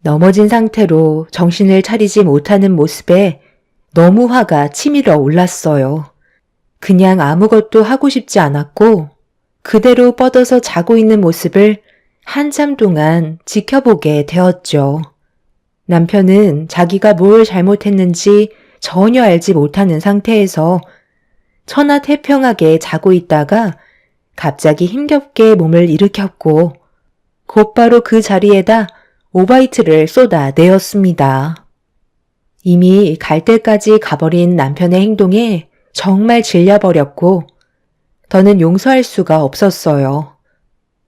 넘어진 상태로 정신을 차리지 못하는 모습에 너무 화가 치밀어 올랐어요. 그냥 아무것도 하고 싶지 않았고 그대로 뻗어서 자고 있는 모습을 한참 동안 지켜보게 되었죠. 남편은 자기가 뭘 잘못했는지 전혀 알지 못하는 상태에서 천하태평하게 자고 있다가 갑자기 힘겹게 몸을 일으켰고 곧바로 그 자리에다 오바이트를 쏟아내었습니다. 이미 갈 때까지 가버린 남편의 행동에 정말 질려버렸고 더는 용서할 수가 없었어요.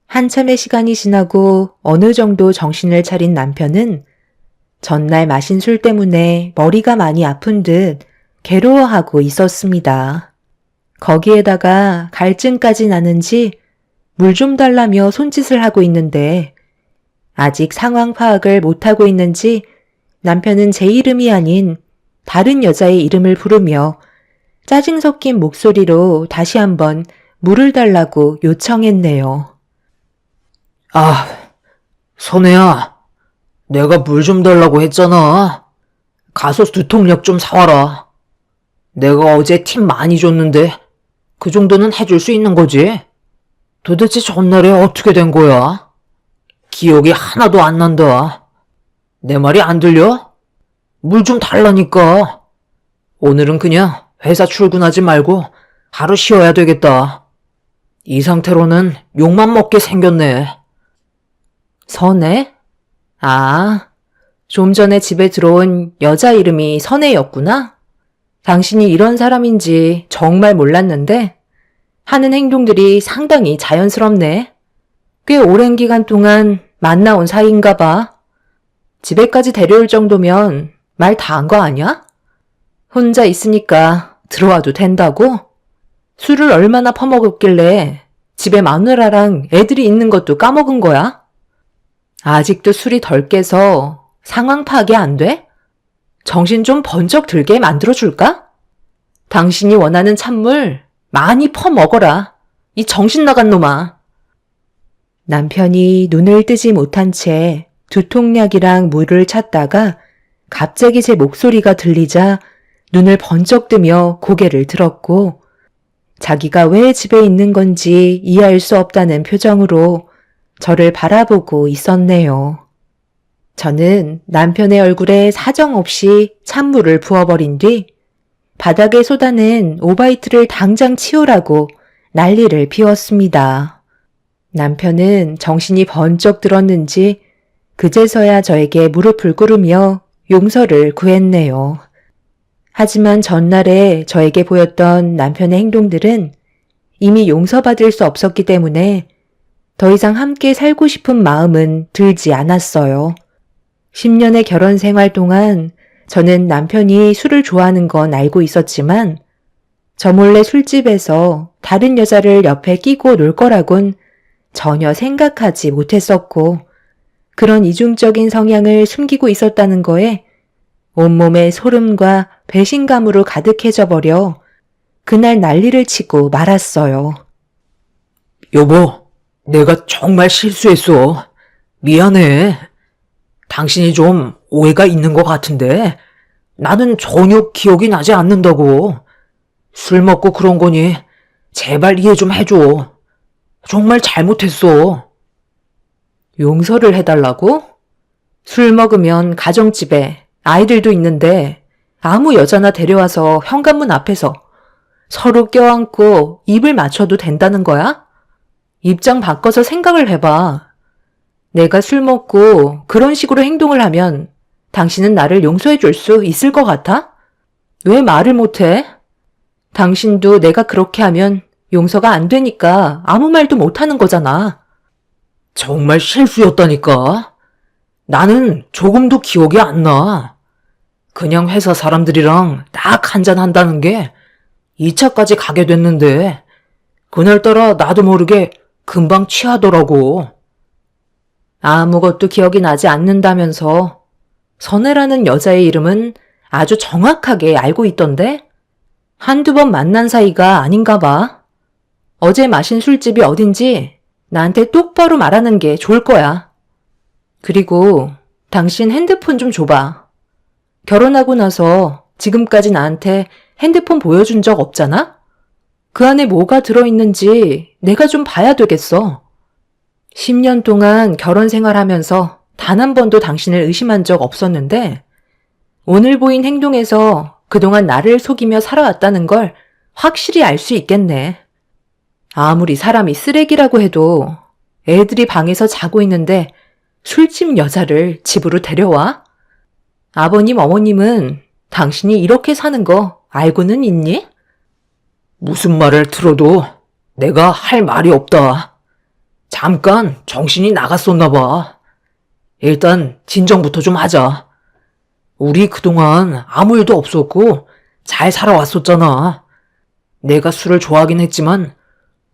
한참의 시간이 지나고 어느 정도 정신을 차린 남편은 전날 마신 술 때문에 머리가 많이 아픈 듯 괴로워하고 있었습니다. 거기에다가 갈증까지 나는지 물 좀 달라며 손짓을 하고 있는데 아직 상황 파악을 못하고 있는지 남편은 제 이름이 아닌 다른 여자의 이름을 부르며 짜증 섞인 목소리로 다시 한번 물을 달라고 요청했네요. 아, 선혜야, 내가 물 좀 달라고 했잖아. 가서 두통약 좀 사와라. 내가 어제 팁 많이 줬는데 그 정도는 해줄 수 있는 거지? 도대체 전날에 어떻게 된 거야? 기억이 하나도 안 난다. 내 말이 안 들려? 물 좀 달라니까. 오늘은 그냥 회사 출근하지 말고 하루 쉬어야 되겠다. 이 상태로는 욕만 먹게 생겼네. 선혜? 아, 좀 전에 집에 들어온 여자 이름이 선혜였구나? 당신이 이런 사람인지 정말 몰랐는데 하는 행동들이 상당히 자연스럽네. 꽤 오랜 기간 동안 만나온 사이인가 봐. 집에까지 데려올 정도면 말 다 한 거 아니야? 혼자 있으니까 들어와도 된다고? 술을 얼마나 퍼먹었길래 집에 마누라랑 애들이 있는 것도 까먹은 거야? 아직도 술이 덜 깨서 상황 파악이 안 돼? 정신 좀 번쩍 들게 만들어줄까? 당신이 원하는 찬물 많이 퍼먹어라. 이 정신 나간 놈아. 남편이 눈을 뜨지 못한 채 두통약이랑 물을 찾다가 갑자기 제 목소리가 들리자 눈을 번쩍 뜨며 고개를 들었고 자기가 왜 집에 있는 건지 이해할 수 없다는 표정으로 저를 바라보고 있었네요. 저는 남편의 얼굴에 사정없이 찬물을 부어버린 뒤 바닥에 쏟아낸 오바이트를 당장 치우라고 난리를 피웠습니다. 남편은 정신이 번쩍 들었는지 그제서야 저에게 무릎을 꿇으며 용서를 구했네요. 하지만 전날에 저에게 보였던 남편의 행동들은 이미 용서받을 수 없었기 때문에 더 이상 함께 살고 싶은 마음은 들지 않았어요. 10년의 결혼 생활 동안 저는 남편이 술을 좋아하는 건 알고 있었지만 저 몰래 술집에서 다른 여자를 옆에 끼고 놀 거라곤 전혀 생각하지 못했었고 그런 이중적인 성향을 숨기고 있었다는 거에 온몸에 소름과 배신감으로 가득해져 버려 그날 난리를 치고 말았어요. 여보, 내가 정말 실수했어. 미안해. 당신이 좀 오해가 있는 것 같은데 나는 전혀 기억이 나지 않는다고. 술 먹고 그런 거니 제발 이해 좀 해줘. 정말 잘못했어. 용서를 해달라고? 술 먹으면 가정집에 아이들도 있는데 아무 여자나 데려와서 현관문 앞에서 서로 껴안고 입을 맞춰도 된다는 거야? 입장 바꿔서 생각을 해봐. 내가 술 먹고 그런 식으로 행동을 하면 당신은 나를 용서해 줄 수 있을 것 같아? 왜 말을 못해? 당신도 내가 그렇게 하면 용서가 안 되니까 아무 말도 못하는 거잖아. 정말 실수였다니까. 나는 조금도 기억이 안 나. 그냥 회사 사람들이랑 딱 한잔 한다는 게 2차까지 가게 됐는데 그날따라 나도 모르게 금방 취하더라고. 아무것도 기억이 나지 않는다면서 선혜라는 여자의 이름은 아주 정확하게 알고 있던데? 한두 번 만난 사이가 아닌가 봐. 어제 마신 술집이 어딘지 나한테 똑바로 말하는 게 좋을 거야. 그리고 당신 핸드폰 좀 줘봐. 결혼하고 나서 지금까지 나한테 핸드폰 보여준 적 없잖아? 그 안에 뭐가 들어있는지 내가 좀 봐야 되겠어. 10년 동안 결혼 생활하면서 단 한 번도 당신을 의심한 적 없었는데 오늘 보인 행동에서 그동안 나를 속이며 살아왔다는 걸 확실히 알 수 있겠네. 아무리 사람이 쓰레기라고 해도 애들이 방에서 자고 있는데 술집 여자를 집으로 데려와? 아버님, 어머님은 당신이 이렇게 사는 거 알고는 있니? 무슨 말을 들어도 내가 할 말이 없다. 잠깐 정신이 나갔었나 봐. 일단 진정부터 좀 하자. 우리 그동안 아무 일도 없었고 잘 살아왔었잖아. 내가 술을 좋아하긴 했지만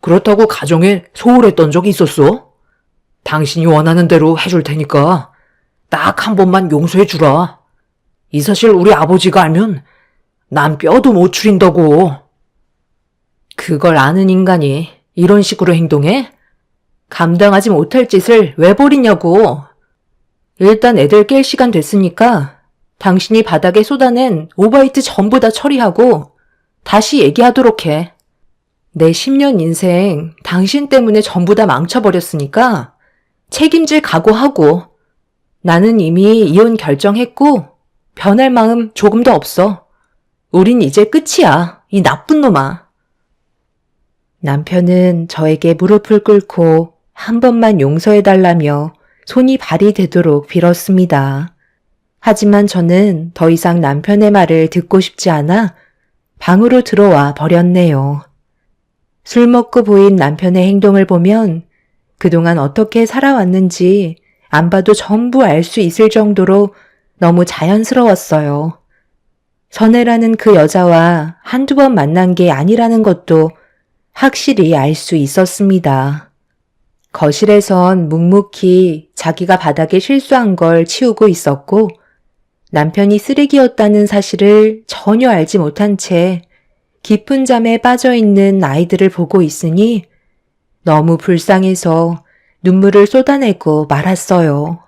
그렇다고 가정에 소홀했던 적이 있었어? 당신이 원하는 대로 해줄 테니까 딱 한 번만 용서해 주라. 이 사실 우리 아버지가 알면 난 뼈도 못 추린다고. 그걸 아는 인간이 이런 식으로 행동해? 감당하지 못할 짓을 왜 벌이냐고. 일단 애들 깰 시간 됐으니까 당신이 바닥에 쏟아낸 오바이트 전부 다 처리하고 다시 얘기하도록 해. 내 10년 인생 당신 때문에 전부 다 망쳐버렸으니까 책임질 각오하고 나는 이미 이혼 결정했고 변할 마음 조금도 없어. 우린 이제 끝이야, 이 나쁜 놈아. 남편은 저에게 무릎을 꿇고 한 번만 용서해달라며 손이 발이 되도록 빌었습니다. 하지만 저는 더 이상 남편의 말을 듣고 싶지 않아 방으로 들어와 버렸네요. 술 먹고 보인 남편의 행동을 보면 그동안 어떻게 살아왔는지 안 봐도 전부 알 수 있을 정도로 너무 자연스러웠어요. 선혜라는 그 여자와 한두 번 만난 게 아니라는 것도 확실히 알 수 있었습니다. 거실에선 묵묵히 자기가 바닥에 실수한 걸 치우고 있었고 남편이 쓰레기였다는 사실을 전혀 알지 못한 채 깊은 잠에 빠져 있는 아이들을 보고 있으니 너무 불쌍해서 눈물을 쏟아내고 말았어요.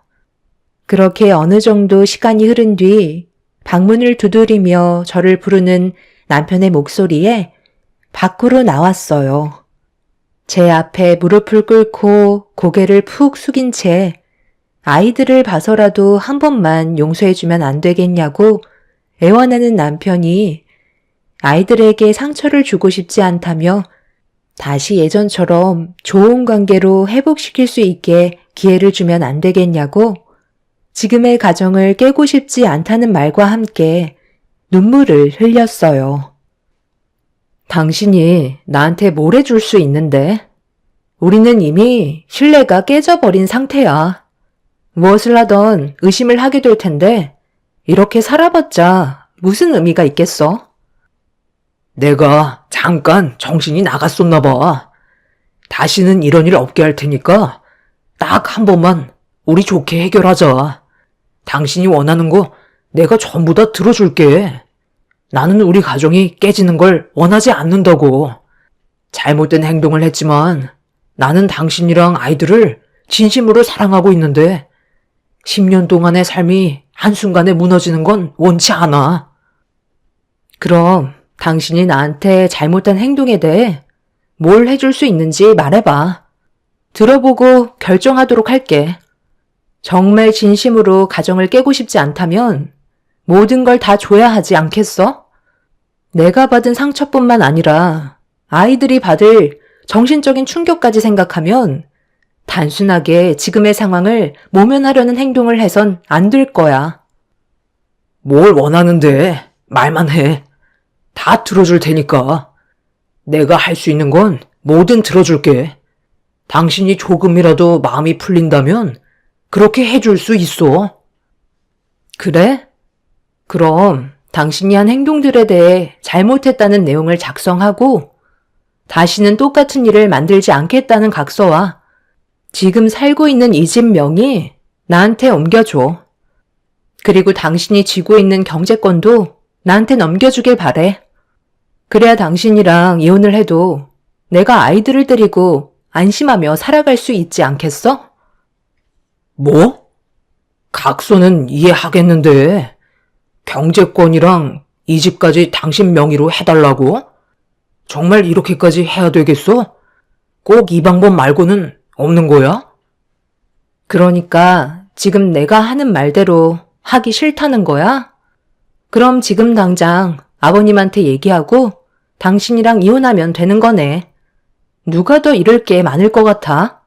그렇게 어느 정도 시간이 흐른 뒤 방문을 두드리며 저를 부르는 남편의 목소리에 밖으로 나왔어요. 제 앞에 무릎을 꿇고 고개를 푹 숙인 채 아이들을 봐서라도 한 번만 용서해주면 안 되겠냐고 애원하는 남편이 아이들에게 상처를 주고 싶지 않다며 다시 예전처럼 좋은 관계로 회복시킬 수 있게 기회를 주면 안 되겠냐고 지금의 가정을 깨고 싶지 않다는 말과 함께 눈물을 흘렸어요. 당신이 나한테 뭘 해줄 수 있는데? 우리는 이미 신뢰가 깨져버린 상태야. 무엇을 하던 의심을 하게 될 텐데 이렇게 살아봤자 무슨 의미가 있겠어? 내가 잠깐 정신이 나갔었나 봐. 다시는 이런 일 없게 할 테니까 딱 한 번만 우리 좋게 해결하자. 당신이 원하는 거 내가 전부 다 들어줄게. 나는 우리 가정이 깨지는 걸 원하지 않는다고. 잘못된 행동을 했지만 나는 당신이랑 아이들을 진심으로 사랑하고 있는데 10년 동안의 삶이 한순간에 무너지는 건 원치 않아. 그럼 당신이 나한테 잘못한 행동에 대해 뭘 해줄 수 있는지 말해봐. 들어보고 결정하도록 할게. 정말 진심으로 가정을 깨고 싶지 않다면 모든 걸 다 줘야 하지 않겠어? 내가 받은 상처뿐만 아니라 아이들이 받을 정신적인 충격까지 생각하면 단순하게 지금의 상황을 모면하려는 행동을 해선 안 될 거야. 뭘 원하는데 말만 해. 다 들어줄 테니까. 내가 할 수 있는 건 뭐든 들어줄게. 당신이 조금이라도 마음이 풀린다면 그렇게 해줄 수 있어. 그래? 그럼 당신이 한 행동들에 대해 잘못했다는 내용을 작성하고 다시는 똑같은 일을 만들지 않겠다는 각서와 지금 살고 있는 이 집 명의 나한테 옮겨줘. 그리고 당신이 쥐고 있는 경제권도 나한테 넘겨주길 바래. 그래야 당신이랑 이혼을 해도 내가 아이들을 데리고 안심하며 살아갈 수 있지 않겠어? 뭐? 각서는 이해하겠는데 경제권이랑 이 집까지 당신 명의로 해달라고? 정말 이렇게까지 해야 되겠어? 꼭 이 방법 말고는 없는 거야? 그러니까 지금 내가 하는 말대로 하기 싫다는 거야? 그럼 지금 당장 아버님한테 얘기하고 당신이랑 이혼하면 되는 거네. 누가 더 잃을 게 많을 것 같아?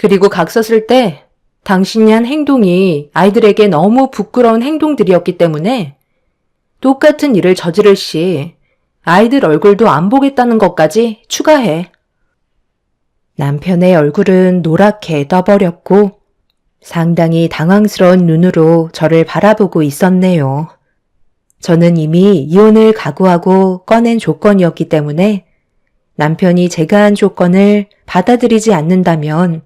그리고 각서 쓸 때 당신이 한 행동이 아이들에게 너무 부끄러운 행동들이었기 때문에 똑같은 일을 저지를 시 아이들 얼굴도 안 보겠다는 것까지 추가해. 남편의 얼굴은 노랗게 떠버렸고 상당히 당황스러운 눈으로 저를 바라보고 있었네요. 저는 이미 이혼을 각오하고 꺼낸 조건이었기 때문에 남편이 제가 한 조건을 받아들이지 않는다면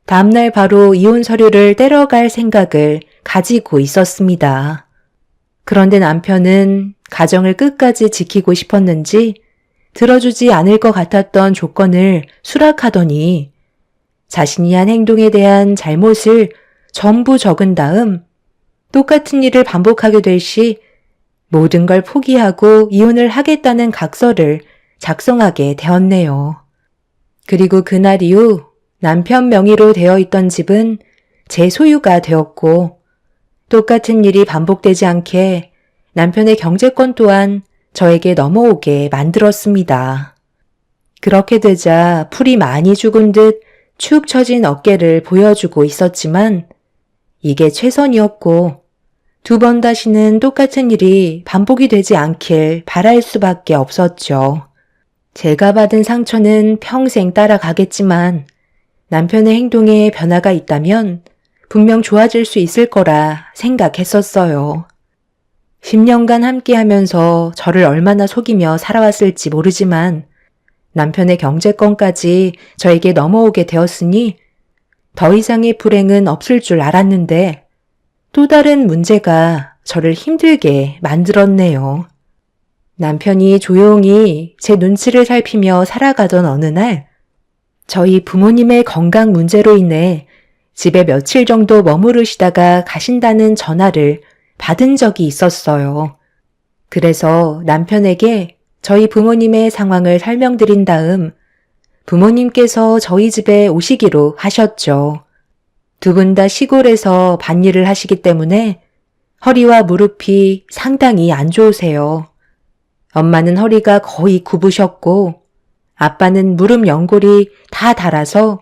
다음날 바로 이혼 서류를 떼러갈 생각을 가지고 있었습니다. 그런데 남편은 가정을 끝까지 지키고 싶었는지 들어주지 않을 것 같았던 조건을 수락하더니 자신이 한 행동에 대한 잘못을 전부 적은 다음 똑같은 일을 반복하게 될 시 모든 걸 포기하고 이혼을 하겠다는 각서를 작성하게 되었네요. 그리고 그날 이후 남편 명의로 되어 있던 집은 제 소유가 되었고 똑같은 일이 반복되지 않게 남편의 경제권 또한 저에게 넘어오게 만들었습니다. 그렇게 되자 풀이 많이 죽은 듯 축 처진 어깨를 보여주고 있었지만 이게 최선이었고 두 번 다시는 똑같은 일이 반복이 되지 않길 바랄 수밖에 없었죠. 제가 받은 상처는 평생 따라가겠지만 남편의 행동에 변화가 있다면 분명 좋아질 수 있을 거라 생각했었어요. 10년간 함께하면서 저를 얼마나 속이며 살아왔을지 모르지만 남편의 경제권까지 저에게 넘어오게 되었으니 더 이상의 불행은 없을 줄 알았는데 또 다른 문제가 저를 힘들게 만들었네요. 남편이 조용히 제 눈치를 살피며 살아가던 어느 날, 저희 부모님의 건강 문제로 인해 집에 며칠 정도 머무르시다가 가신다는 전화를 받은 적이 있었어요. 그래서 남편에게 저희 부모님의 상황을 설명드린 다음 부모님께서 저희 집에 오시기로 하셨죠. 두 분 다 시골에서 밭일을 하시기 때문에 허리와 무릎이 상당히 안 좋으세요. 엄마는 허리가 거의 굽으셨고 아빠는 무릎 연골이 다 닳아서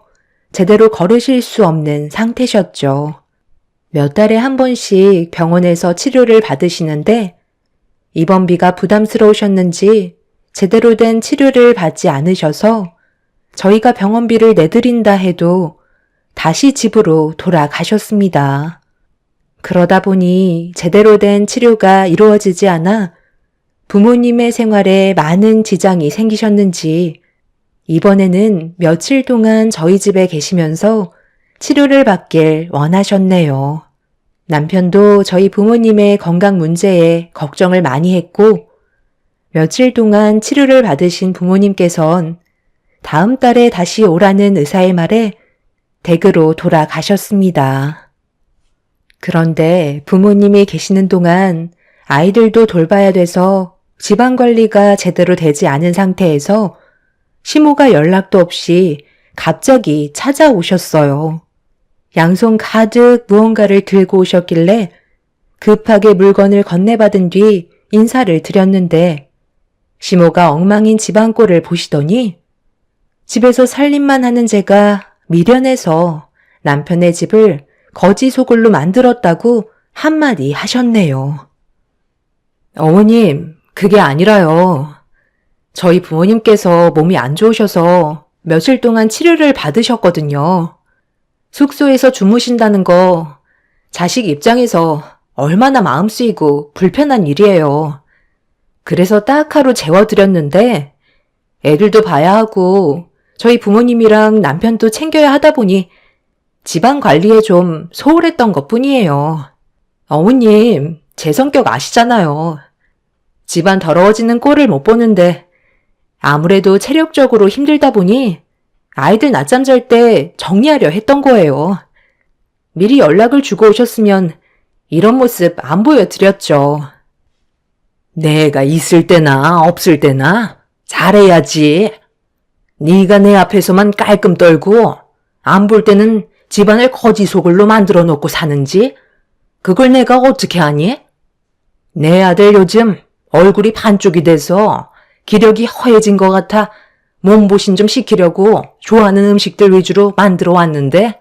제대로 걸으실 수 없는 상태셨죠. 몇 달에 한 번씩 병원에서 치료를 받으시는데 입원비가 부담스러우셨는지 제대로 된 치료를 받지 않으셔서 저희가 병원비를 내드린다 해도 다시 집으로 돌아가셨습니다. 그러다 보니 제대로 된 치료가 이루어지지 않아 부모님의 생활에 많은 지장이 생기셨는지 이번에는 며칠 동안 저희 집에 계시면서 치료를 받길 원하셨네요. 남편도 저희 부모님의 건강 문제에 걱정을 많이 했고 며칠 동안 치료를 받으신 부모님께선 다음 달에 다시 오라는 의사의 말에 댁으로 돌아가셨습니다. 그런데 부모님이 계시는 동안 아이들도 돌봐야 돼서 집안 관리가 제대로 되지 않은 상태에서 시모가 연락도 없이 갑자기 찾아오셨어요. 양손 가득 무언가를 들고 오셨길래 급하게 물건을 건네받은 뒤 인사를 드렸는데 시모가 엉망인 집안 꼴을 보시더니 집에서 살림만 하는 제가 미련해서 남편의 집을 거지 소굴로 만들었다고 한마디 하셨네요. 어머님, 그게 아니라요. 저희 부모님께서 몸이 안 좋으셔서 며칠 동안 치료를 받으셨거든요. 숙소에서 주무신다는 거 자식 입장에서 얼마나 마음 쓰이고 불편한 일이에요. 그래서 딱 하루 재워드렸는데 애들도 봐야 하고 저희 부모님이랑 남편도 챙겨야 하다 보니 집안 관리에 좀 소홀했던 것뿐이에요. 어머님, 제 성격 아시잖아요. 집안 더러워지는 꼴을 못 보는데 아무래도 체력적으로 힘들다 보니 아이들 낮잠 잘 때 정리하려 했던 거예요. 미리 연락을 주고 오셨으면 이런 모습 안 보여드렸죠. 내가 있을 때나 없을 때나 잘해야지. 네가 내 앞에서만 깔끔 떨고 안 볼 때는 집안을 거지 소굴로 만들어 놓고 사는지 그걸 내가 어떻게 하니? 내 아들 요즘 얼굴이 반쪽이 돼서 기력이 허해진 것 같아 몸보신 좀 시키려고 좋아하는 음식들 위주로 만들어 왔는데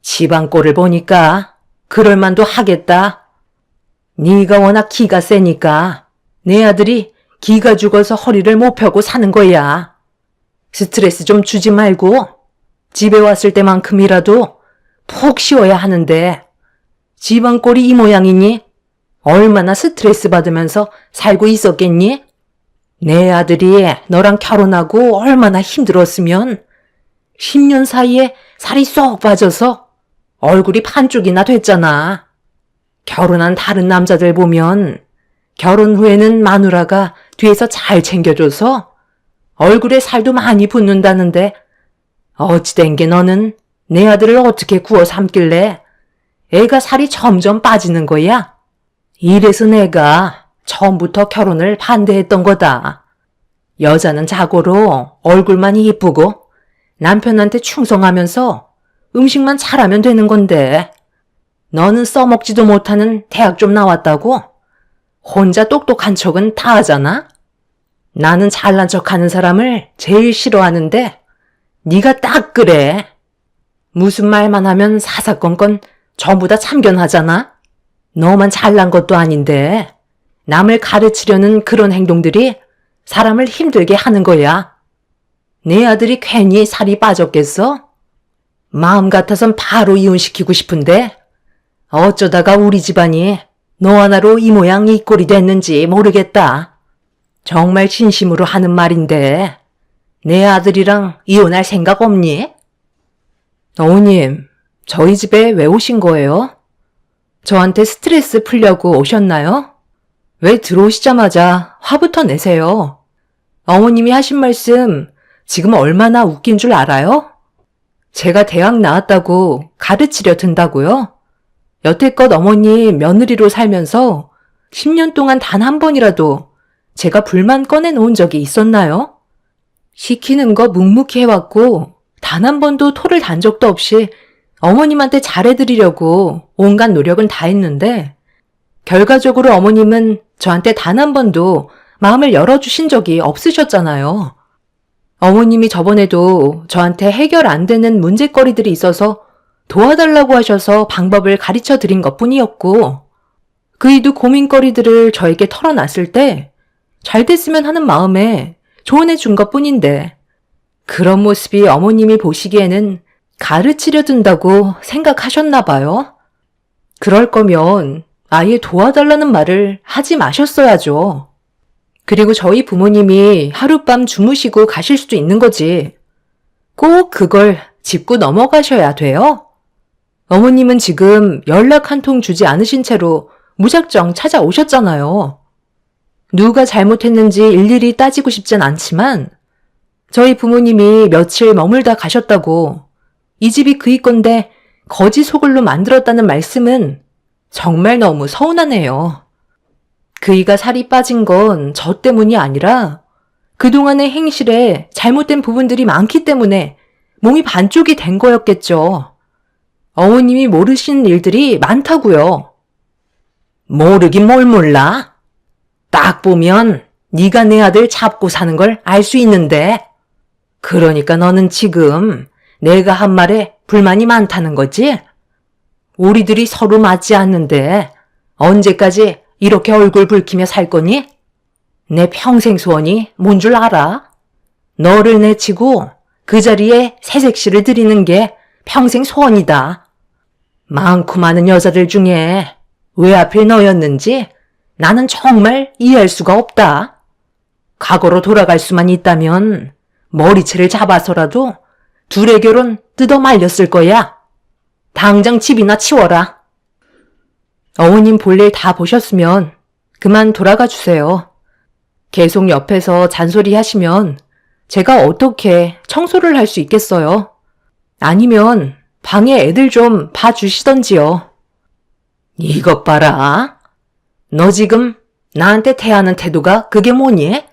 집안 꼴을 보니까 그럴 만도 하겠다. 네가 워낙 기가 세니까 내 아들이 기가 죽어서 허리를 못 펴고 사는 거야. 스트레스 좀 주지 말고 집에 왔을 때만큼이라도 푹 쉬어야 하는데 집안 꼴이 이 모양이니 얼마나 스트레스 받으면서 살고 있었겠니? 내 아들이 너랑 결혼하고 얼마나 힘들었으면 10년 사이에 살이 쏙 빠져서 얼굴이 반쪽이나 됐잖아. 결혼한 다른 남자들 보면 결혼 후에는 마누라가 뒤에서 잘 챙겨줘서 얼굴에 살도 많이 붙는다는데 어찌된 게 너는 내 아들을 어떻게 구워 삼길래 애가 살이 점점 빠지는 거야? 이래서 내가 처음부터 결혼을 반대했던 거다. 여자는 자고로 얼굴만 이쁘고 남편한테 충성하면서 음식만 잘하면 되는 건데 너는 써먹지도 못하는 대학 좀 나왔다고? 혼자 똑똑한 척은 다 하잖아? 나는 잘난 척하는 사람을 제일 싫어하는데 네가 딱 그래. 무슨 말만 하면 사사건건 전부 다 참견하잖아? 너만 잘난 것도 아닌데 남을 가르치려는 그런 행동들이 사람을 힘들게 하는 거야. 내 아들이 괜히 살이 빠졌겠어? 마음 같아선 바로 이혼시키고 싶은데 어쩌다가 우리 집안이 너 하나로 이 모양 이 꼴이 됐는지 모르겠다. 정말 진심으로 하는 말인데 내 아들이랑 이혼할 생각 없니? 어머님, 저희 집에 왜 오신 거예요? 저한테 스트레스 풀려고 오셨나요? 왜 들어오시자마자 화부터 내세요? 어머님이 하신 말씀 지금 얼마나 웃긴 줄 알아요? 제가 대학 나왔다고 가르치려 든다고요? 여태껏 어머님 며느리로 살면서 10년 동안 단 한 번이라도 제가 불만 꺼내놓은 적이 있었나요? 시키는 거 묵묵히 해왔고 단 한 번도 토를 단 적도 없이 어머님한테 잘해드리려고 온갖 노력은 다 했는데 결과적으로 어머님은 저한테 단 한 번도 마음을 열어주신 적이 없으셨잖아요. 어머님이 저번에도 저한테 해결 안 되는 문제거리들이 있어서 도와달라고 하셔서 방법을 가르쳐 드린 것 뿐이었고 그이도 고민거리들을 저에게 털어놨을 때 잘 됐으면 하는 마음에 조언해 준 것 뿐인데 그런 모습이 어머님이 보시기에는 가르치려 든다고 생각하셨나 봐요. 그럴 거면 아예 도와달라는 말을 하지 마셨어야죠. 그리고 저희 부모님이 하룻밤 주무시고 가실 수도 있는 거지. 꼭 그걸 짚고 넘어가셔야 돼요? 어머님은 지금 연락 한 통 주지 않으신 채로 무작정 찾아오셨잖아요. 누가 잘못했는지 일일이 따지고 싶진 않지만 저희 부모님이 며칠 머물다 가셨다고 이 집이 그이 건데 거지 소굴로 만들었다는 말씀은 정말 너무 서운하네요. 그이가 살이 빠진 건 저 때문이 아니라 그동안의 행실에 잘못된 부분들이 많기 때문에 몸이 반쪽이 된 거였겠죠. 어머님이 모르시는 일들이 많다고요. 모르긴 뭘 몰라? 딱 보면 네가 내 아들 잡고 사는 걸 알 수 있는데 그러니까 너는 지금 내가 한 말에 불만이 많다는 거지? 우리들이 서로 맞지 않는데 언제까지 이렇게 얼굴 붉히며 살 거니? 내 평생 소원이 뭔 줄 알아? 너를 내치고 그 자리에 새색시를 들이는 게 평생 소원이다. 많고 많은 여자들 중에 왜 하필 너였는지 나는 정말 이해할 수가 없다. 과거로 돌아갈 수만 있다면 머리채를 잡아서라도 둘의 결혼 뜯어 말렸을 거야. 당장 집이나 치워라. 어머님 볼일 다 보셨으면 그만 돌아가 주세요. 계속 옆에서 잔소리 하시면 제가 어떻게 청소를 할 수 있겠어요. 아니면 방에 애들 좀 봐주시던지요. 이것 봐라. 너 지금 나한테 대하는 태도가 그게 뭐니?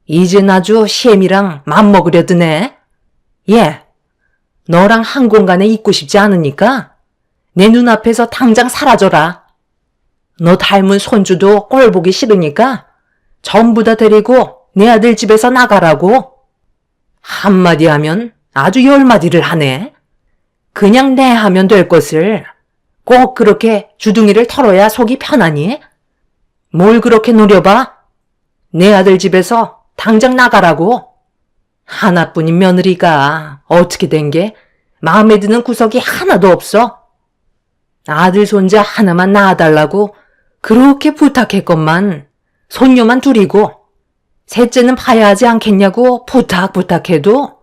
이젠 아주 시엠이랑 맘먹으려 드네. 얘, 너랑 한 공간에 있고 싶지 않으니까 내 눈앞에서 당장 사라져라. 너 닮은 손주도 꼴 보기 싫으니까 전부 다 데리고 내 아들 집에서 나가라고. 한마디 하면 아주 10마디를 하네. 그냥 내 하면 될 것을 꼭 그렇게 주둥이를 털어야 속이 편하니? 뭘 그렇게 노려봐? 내 아들 집에서 당장 나가라고. 하나뿐인 며느리가 어떻게 된 게 마음에 드는 구석이 하나도 없어. 아들 손자 하나만 낳아달라고 그렇게 부탁했건만 손녀만 둘이고 셋째는 봐야 하지 않겠냐고 부탁해도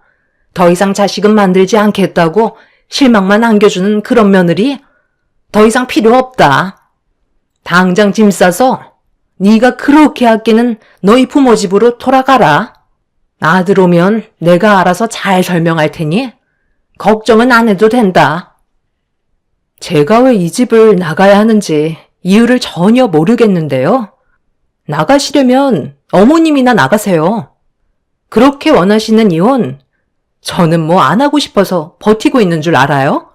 더 이상 자식은 만들지 않겠다고 실망만 안겨주는 그런 며느리 더 이상 필요 없다. 당장 짐 싸서 네가 그렇게 아끼는 너희 부모 집으로 돌아가라. 아들 오면 내가 알아서 잘 설명할 테니 걱정은 안 해도 된다. 제가 왜 이 집을 나가야 하는지 이유를 전혀 모르겠는데요. 나가시려면 어머님이나 나가세요. 그렇게 원하시는 이혼, 저는 뭐 안 하고 싶어서 버티고 있는 줄 알아요?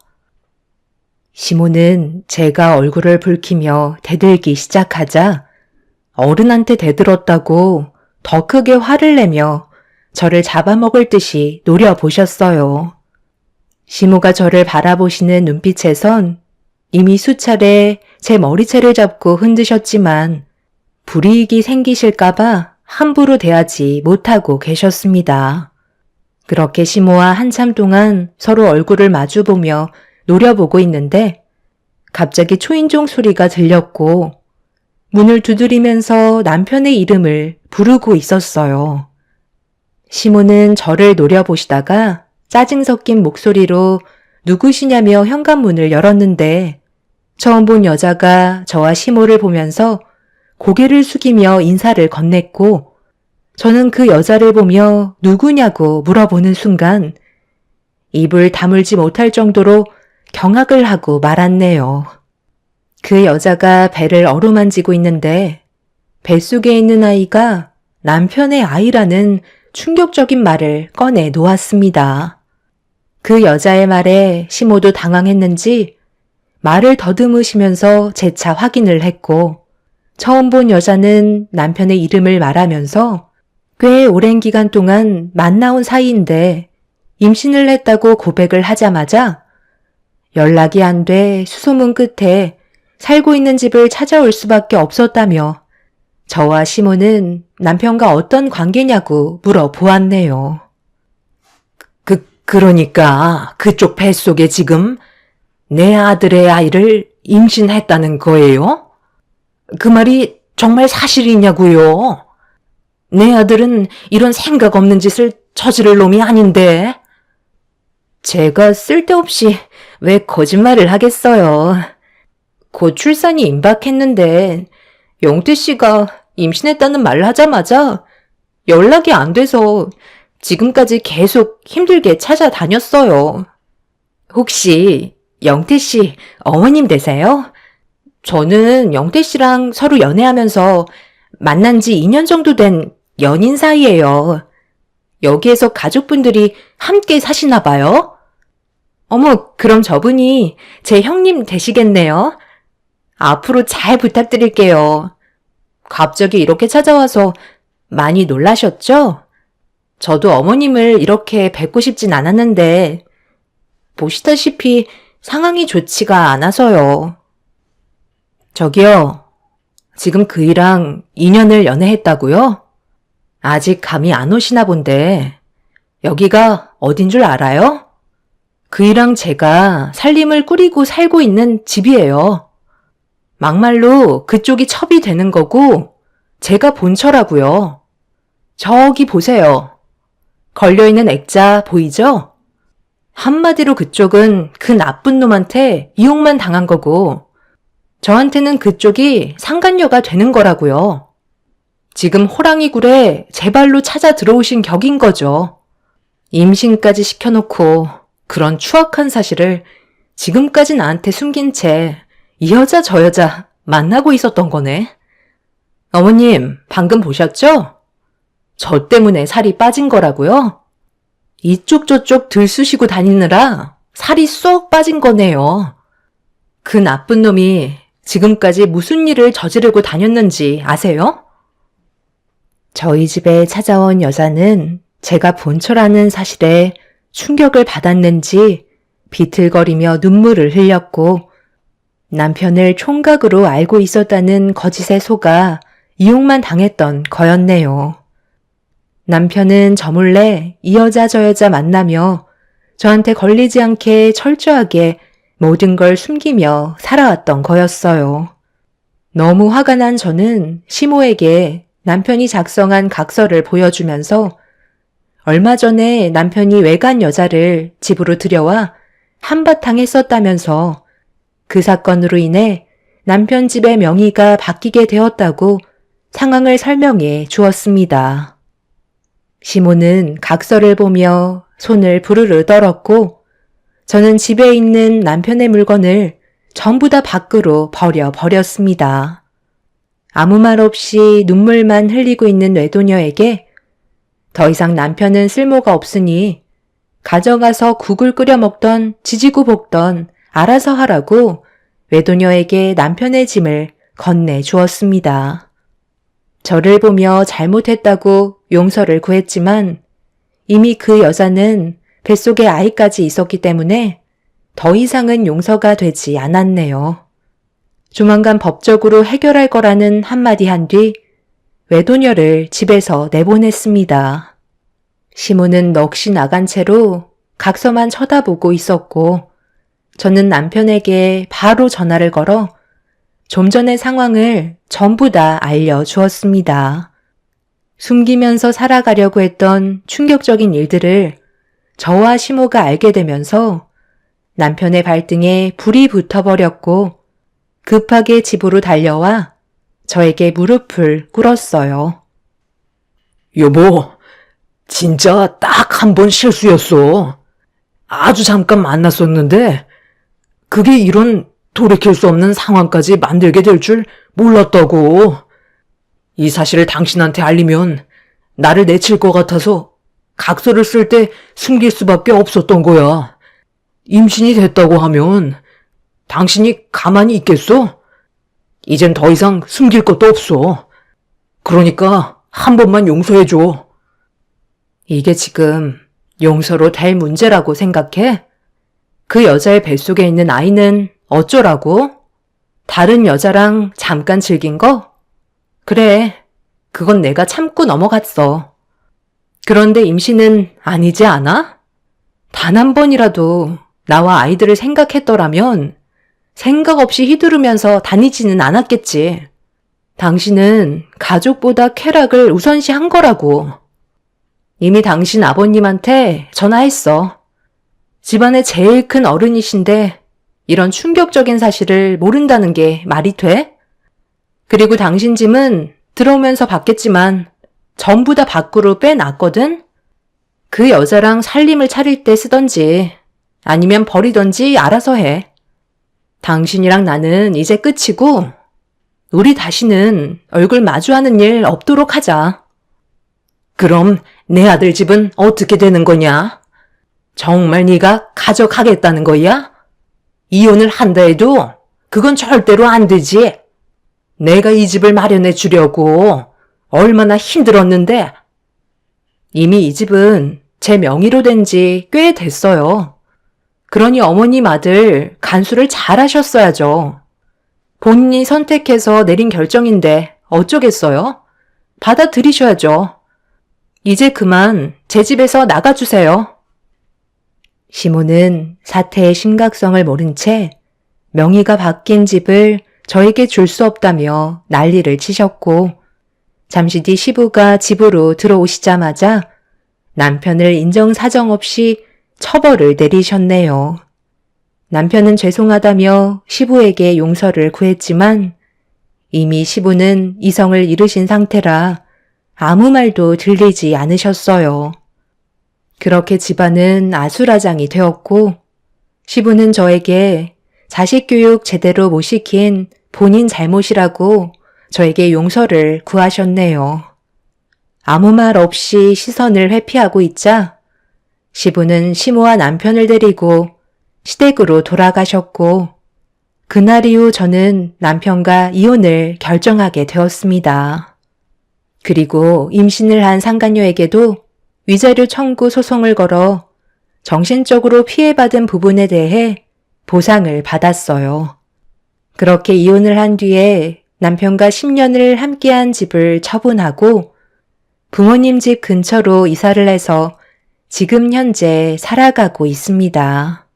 시모는 제가 얼굴을 붉히며 대들기 시작하자 어른한테 대들었다고 더 크게 화를 내며 저를 잡아먹을 듯이 노려보셨어요. 시모가 저를 바라보시는 눈빛에선 이미 수차례 제 머리채를 잡고 흔드셨지만 불이익이 생기실까봐 함부로 대하지 못하고 계셨습니다. 그렇게 시모와 한참 동안 서로 얼굴을 마주보며 노려보고 있는데 갑자기 초인종 소리가 들렸고 문을 두드리면서 남편의 이름을 부르고 있었어요. 시모는 저를 노려보시다가 짜증 섞인 목소리로 누구시냐며 현관문을 열었는데 처음 본 여자가 저와 시모를 보면서 고개를 숙이며 인사를 건넸고 저는 그 여자를 보며 누구냐고 물어보는 순간 입을 다물지 못할 정도로 경악을 하고 말았네요. 그 여자가 배를 어루만지고 있는데 뱃속에 있는 아이가 남편의 아이라는 충격적인 말을 꺼내 놓았습니다. 그 여자의 말에 시모도 당황했는지 말을 더듬으시면서 재차 확인을 했고 처음 본 여자는 남편의 이름을 말하면서 꽤 오랜 기간 동안 만나온 사이인데 임신을 했다고 고백을 하자마자 연락이 안 돼 수소문 끝에 살고 있는 집을 찾아올 수밖에 없었다며 저와 시모는 남편과 어떤 관계냐고 물어보았네요. 그러니까 그쪽 뱃속에 지금 내 아들의 아이를 임신했다는 거예요? 그 말이 정말 사실이냐고요? 내 아들은 이런 생각 없는 짓을 저지를 놈이 아닌데. 제가 쓸데없이 왜 거짓말을 하겠어요. 곧 출산이 임박했는데 영태 씨가 임신했다는 말을 하자마자 연락이 안 돼서 지금까지 계속 힘들게 찾아다녔어요. 혹시 영태 씨 어머님 되세요? 저는 영태 씨랑 서로 연애하면서 만난 지 2년 정도 된 연인 사이예요. 여기에서 가족분들이 함께 사시나 봐요? 어머, 그럼 저분이 제 형님 되시겠네요? 앞으로 잘 부탁드릴게요. 갑자기 이렇게 찾아와서 많이 놀라셨죠? 저도 어머님을 이렇게 뵙고 싶진 않았는데 보시다시피 상황이 좋지가 않아서요. 저기요, 지금 그이랑 2년을 연애했다고요? 아직 감이 안 오시나 본데 여기가 어딘 줄 알아요? 그이랑 제가 살림을 꾸리고 살고 있는 집이에요. 막말로 그쪽이 첩이 되는 거고 제가 본처라고요. 저기 보세요. 걸려있는 액자 보이죠? 한마디로 그쪽은 그 나쁜 놈한테 이용만 당한 거고 저한테는 그쪽이 상간녀가 되는 거라고요. 지금 호랑이 굴에 제 발로 찾아 들어오신 격인 거죠. 임신까지 시켜놓고 그런 추악한 사실을 지금까지 나한테 숨긴 채 이 여자 저 여자 만나고 있었던 거네. 어머님, 방금 보셨죠? 저 때문에 살이 빠진 거라고요? 이쪽 저쪽 들쑤시고 다니느라 살이 쏙 빠진 거네요. 그 나쁜 놈이 지금까지 무슨 일을 저지르고 다녔는지 아세요? 저희 집에 찾아온 여자는 제가 본처라는 사실에 충격을 받았는지 비틀거리며 눈물을 흘렸고 남편을 총각으로 알고 있었다는 거짓에 속아 이용만 당했던 거였네요. 남편은 저 몰래 이 여자 저 여자 만나며 저한테 걸리지 않게 철저하게 모든 걸 숨기며 살아왔던 거였어요. 너무 화가 난 저는 시모에게 남편이 작성한 각서를 보여주면서 얼마 전에 남편이 외간 여자를 집으로 들여와 한바탕 했었다면서 그 사건으로 인해 남편 집의 명의가 바뀌게 되었다고 상황을 설명해 주었습니다. 시모는 각서를 보며 손을 부르르 떨었고 저는 집에 있는 남편의 물건을 전부 다 밖으로 버렸습니다. 아무 말 없이 눈물만 흘리고 있는 외도녀에게 더 이상 남편은 쓸모가 없으니 가져가서 국을 끓여 먹던 지지고 볶던 알아서 하라고 외도녀에게 남편의 짐을 건네 주었습니다. 저를 보며 잘못했다고 용서를 구했지만 이미 그 여자는 뱃속에 아이까지 있었기 때문에 더 이상은 용서가 되지 않았네요. 조만간 법적으로 해결할 거라는 한마디 한 뒤 외도녀를 집에서 내보냈습니다. 시모는 넋이 나간 채로 각서만 쳐다보고 있었고 저는 남편에게 바로 전화를 걸어 좀 전의 상황을 전부 다 알려주었습니다. 숨기면서 살아가려고 했던 충격적인 일들을 저와 시모가 알게 되면서 남편의 발등에 불이 붙어버렸고 급하게 집으로 달려와 저에게 무릎을 꿇었어요. 여보, 진짜 딱 한 번 실수였어. 아주 잠깐 만났었는데 그게 이런 돌이킬 수 없는 상황까지 만들게 될 줄 몰랐다고. 이 사실을 당신한테 알리면 나를 내칠 것 같아서 각서를 쓸 때 숨길 수밖에 없었던 거야. 임신이 됐다고 하면 당신이 가만히 있겠어? 이젠 더 이상 숨길 것도 없어. 그러니까 한 번만 용서해줘. 이게 지금 용서로 될 문제라고 생각해? 그 여자의 뱃속에 있는 아이는 어쩌라고? 다른 여자랑 잠깐 즐긴 거? 그래, 그건 내가 참고 넘어갔어. 그런데 임신은 아니지 않아? 단 한 번이라도 나와 아이들을 생각했더라면 생각 없이 휘두르면서 다니지는 않았겠지. 당신은 가족보다 쾌락을 우선시한 거라고. 이미 당신 아버님한테 전화했어. 집안의 제일 큰 어른이신데 이런 충격적인 사실을 모른다는 게 말이 돼? 그리고 당신 짐은 들어오면서 봤겠지만 전부 다 밖으로 빼놨거든? 그 여자랑 살림을 차릴 때 쓰던지 아니면 버리던지 알아서 해. 당신이랑 나는 이제 끝이고 우리 다시는 얼굴 마주하는 일 없도록 하자. 그럼 내 아들 집은 어떻게 되는 거냐? 정말 네가 가져가겠다는 거야? 이혼을 한다 해도 그건 절대로 안 되지. 내가 이 집을 마련해 주려고 얼마나 힘들었는데. 이미 이 집은 제 명의로 된 지 꽤 됐어요. 그러니 어머님 아들 간수를 잘 하셨어야죠. 본인이 선택해서 내린 결정인데 어쩌겠어요? 받아들이셔야죠. 이제 그만 제 집에서 나가주세요. 시모는 사태의 심각성을 모른 채 명의가 바뀐 집을 저에게 줄 수 없다며 난리를 치셨고 잠시 뒤 시부가 집으로 들어오시자마자 남편을 인정사정 없이 처벌을 내리셨네요. 남편은 죄송하다며 시부에게 용서를 구했지만 이미 시부는 이성을 잃으신 상태라 아무 말도 들리지 않으셨어요. 그렇게 집안은 아수라장이 되었고 시부는 저에게 자식 교육 제대로 못 시킨 본인 잘못이라고 저에게 용서를 구하셨네요. 아무 말 없이 시선을 회피하고 있자 시부는 시모와 남편을 데리고 시댁으로 돌아가셨고 그날 이후 저는 남편과 이혼을 결정하게 되었습니다. 그리고 임신을 한 상간녀에게도 위자료 청구 소송을 걸어 정신적으로 피해받은 부분에 대해 보상을 받았어요. 그렇게 이혼을 한 뒤에 남편과 10년을 함께한 집을 처분하고 부모님 집 근처로 이사를 해서 지금 현재 살아가고 있습니다.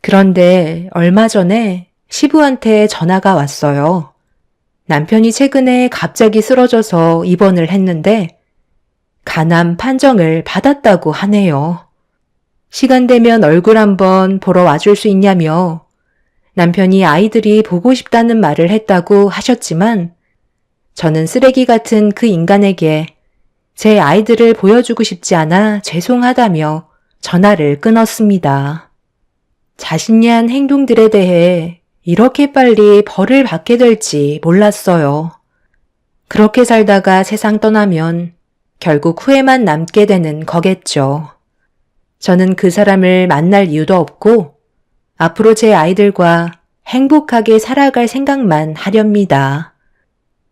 그런데 얼마 전에 시부한테 전화가 왔어요. 남편이 최근에 갑자기 쓰러져서 입원을 했는데 간암 판정을 받았다고 하네요. 시간 되면 얼굴 한번 보러 와줄 수 있냐며 남편이 아이들이 보고 싶다는 말을 했다고 하셨지만 저는 쓰레기 같은 그 인간에게 제 아이들을 보여주고 싶지 않아 죄송하다며 전화를 끊었습니다. 자신이 한 행동들에 대해 이렇게 빨리 벌을 받게 될지 몰랐어요. 그렇게 살다가 세상 떠나면 결국 후회만 남게 되는 거겠죠. 저는 그 사람을 만날 이유도 없고 앞으로 제 아이들과 행복하게 살아갈 생각만 하렵니다.